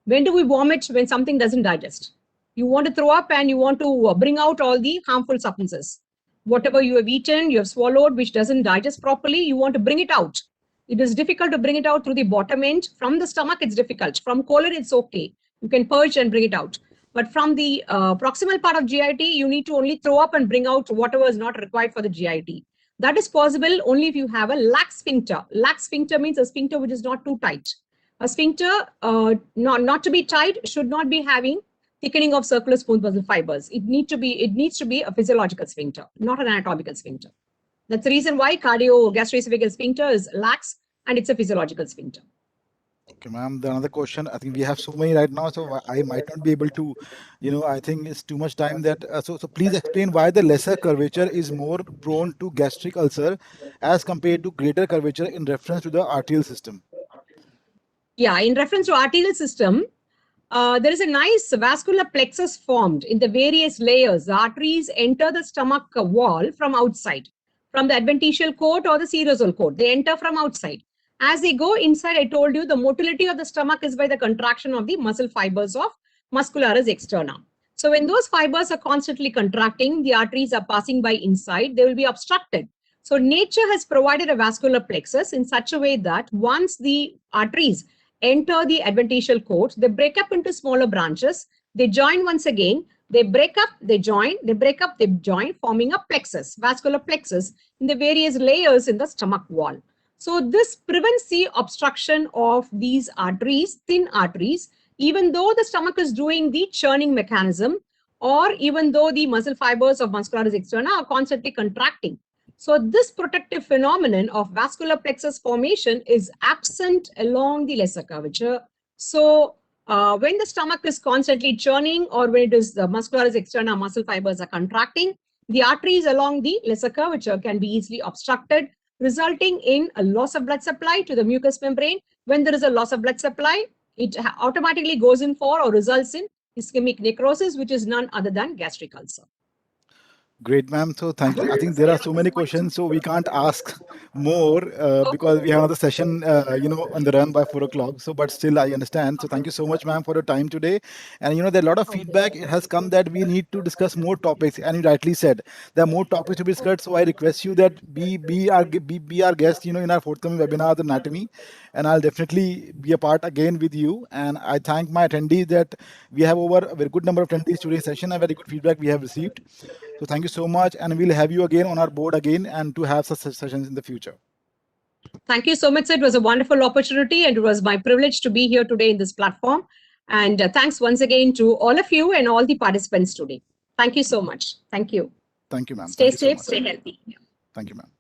Speaker 2: When do we vomit? When something doesn't digest. You want to throw up and you want to bring out all the harmful substances. Whatever you have eaten, you have swallowed, which doesn't digest properly, you want to bring it out. It is difficult to bring it out through the bottom end. From the stomach, it's difficult. From colon, it's okay. You can purge and bring it out. But from the proximal part of GIT, you need to only throw up and bring out whatever is not required for the GIT. That is possible only if you have a lax sphincter. Lax sphincter means a sphincter which is not too tight. A sphincter, not to be tight, should not be having thickening of circular smooth muscle fibers. It needs to be a physiological sphincter, not an anatomical sphincter. That's the reason why cardio-gastroesophageal sphincter is lax and it's a physiological sphincter.
Speaker 1: Okay, ma'am. The another question. I think we have so many right now, so I might not be able to, I think it's too much time that. So please explain why the lesser curvature is more prone to gastric ulcer as compared to greater curvature in reference to the arterial system.
Speaker 2: Yeah, in reference to arterial system, there is a nice vascular plexus formed in the various layers. The arteries enter the stomach wall from outside, from the adventitial cord or the serosal cord. They enter from outside. As they go inside, I told you the motility of the stomach is by the contraction of the muscle fibers of muscularis externa. So when those fibers are constantly contracting, the arteries are passing by inside, they will be obstructed. So nature has provided a vascular plexus in such a way that once the arteries enter the adventitial cord, they break up into smaller branches, they join once again, they break up, they join, they break up, they join, forming a plexus, vascular plexus in the various layers in the stomach wall. So this prevents the obstruction of these arteries, thin arteries, even though the stomach is doing the churning mechanism, or even though the muscle fibers of muscularis externa are constantly contracting. So this protective phenomenon of vascular plexus formation is absent along the lesser curvature. So when the stomach is constantly churning, or when it is the muscularis externa muscle fibers are contracting, the arteries along the lesser curvature can be easily obstructed, resulting in a loss of blood supply to the mucous membrane. When there is a loss of blood supply, it automatically goes in for or results in ischemic necrosis, which is none other than gastric ulcer.
Speaker 1: Great, ma'am. So thank you. I think there are so many questions, so we can't ask more because we have another session, on the run by 4 o'clock. So, but still, I understand. So thank you so much, ma'am, for your time today. And there are a lot of feedback. It has come that we need to discuss more topics, and you rightly said there are more topics to be discussed. So I request you that be our guest, in our forthcoming webinar on anatomy, and I'll definitely be a part again with you. And I thank my attendees that we have over a very good number of attendees today's session. A very good feedback we have received. So thank you so much, and we'll have you again on our board again and to have such sessions in the future.
Speaker 2: Thank you so much, sir. It was a wonderful opportunity, and it was my privilege to be here today in this platform. And thanks once again to all of you and all the participants today. Thank you so much. Thank you.
Speaker 1: Thank you, ma'am.
Speaker 2: Stay safe, stay healthy.
Speaker 1: Thank you, ma'am.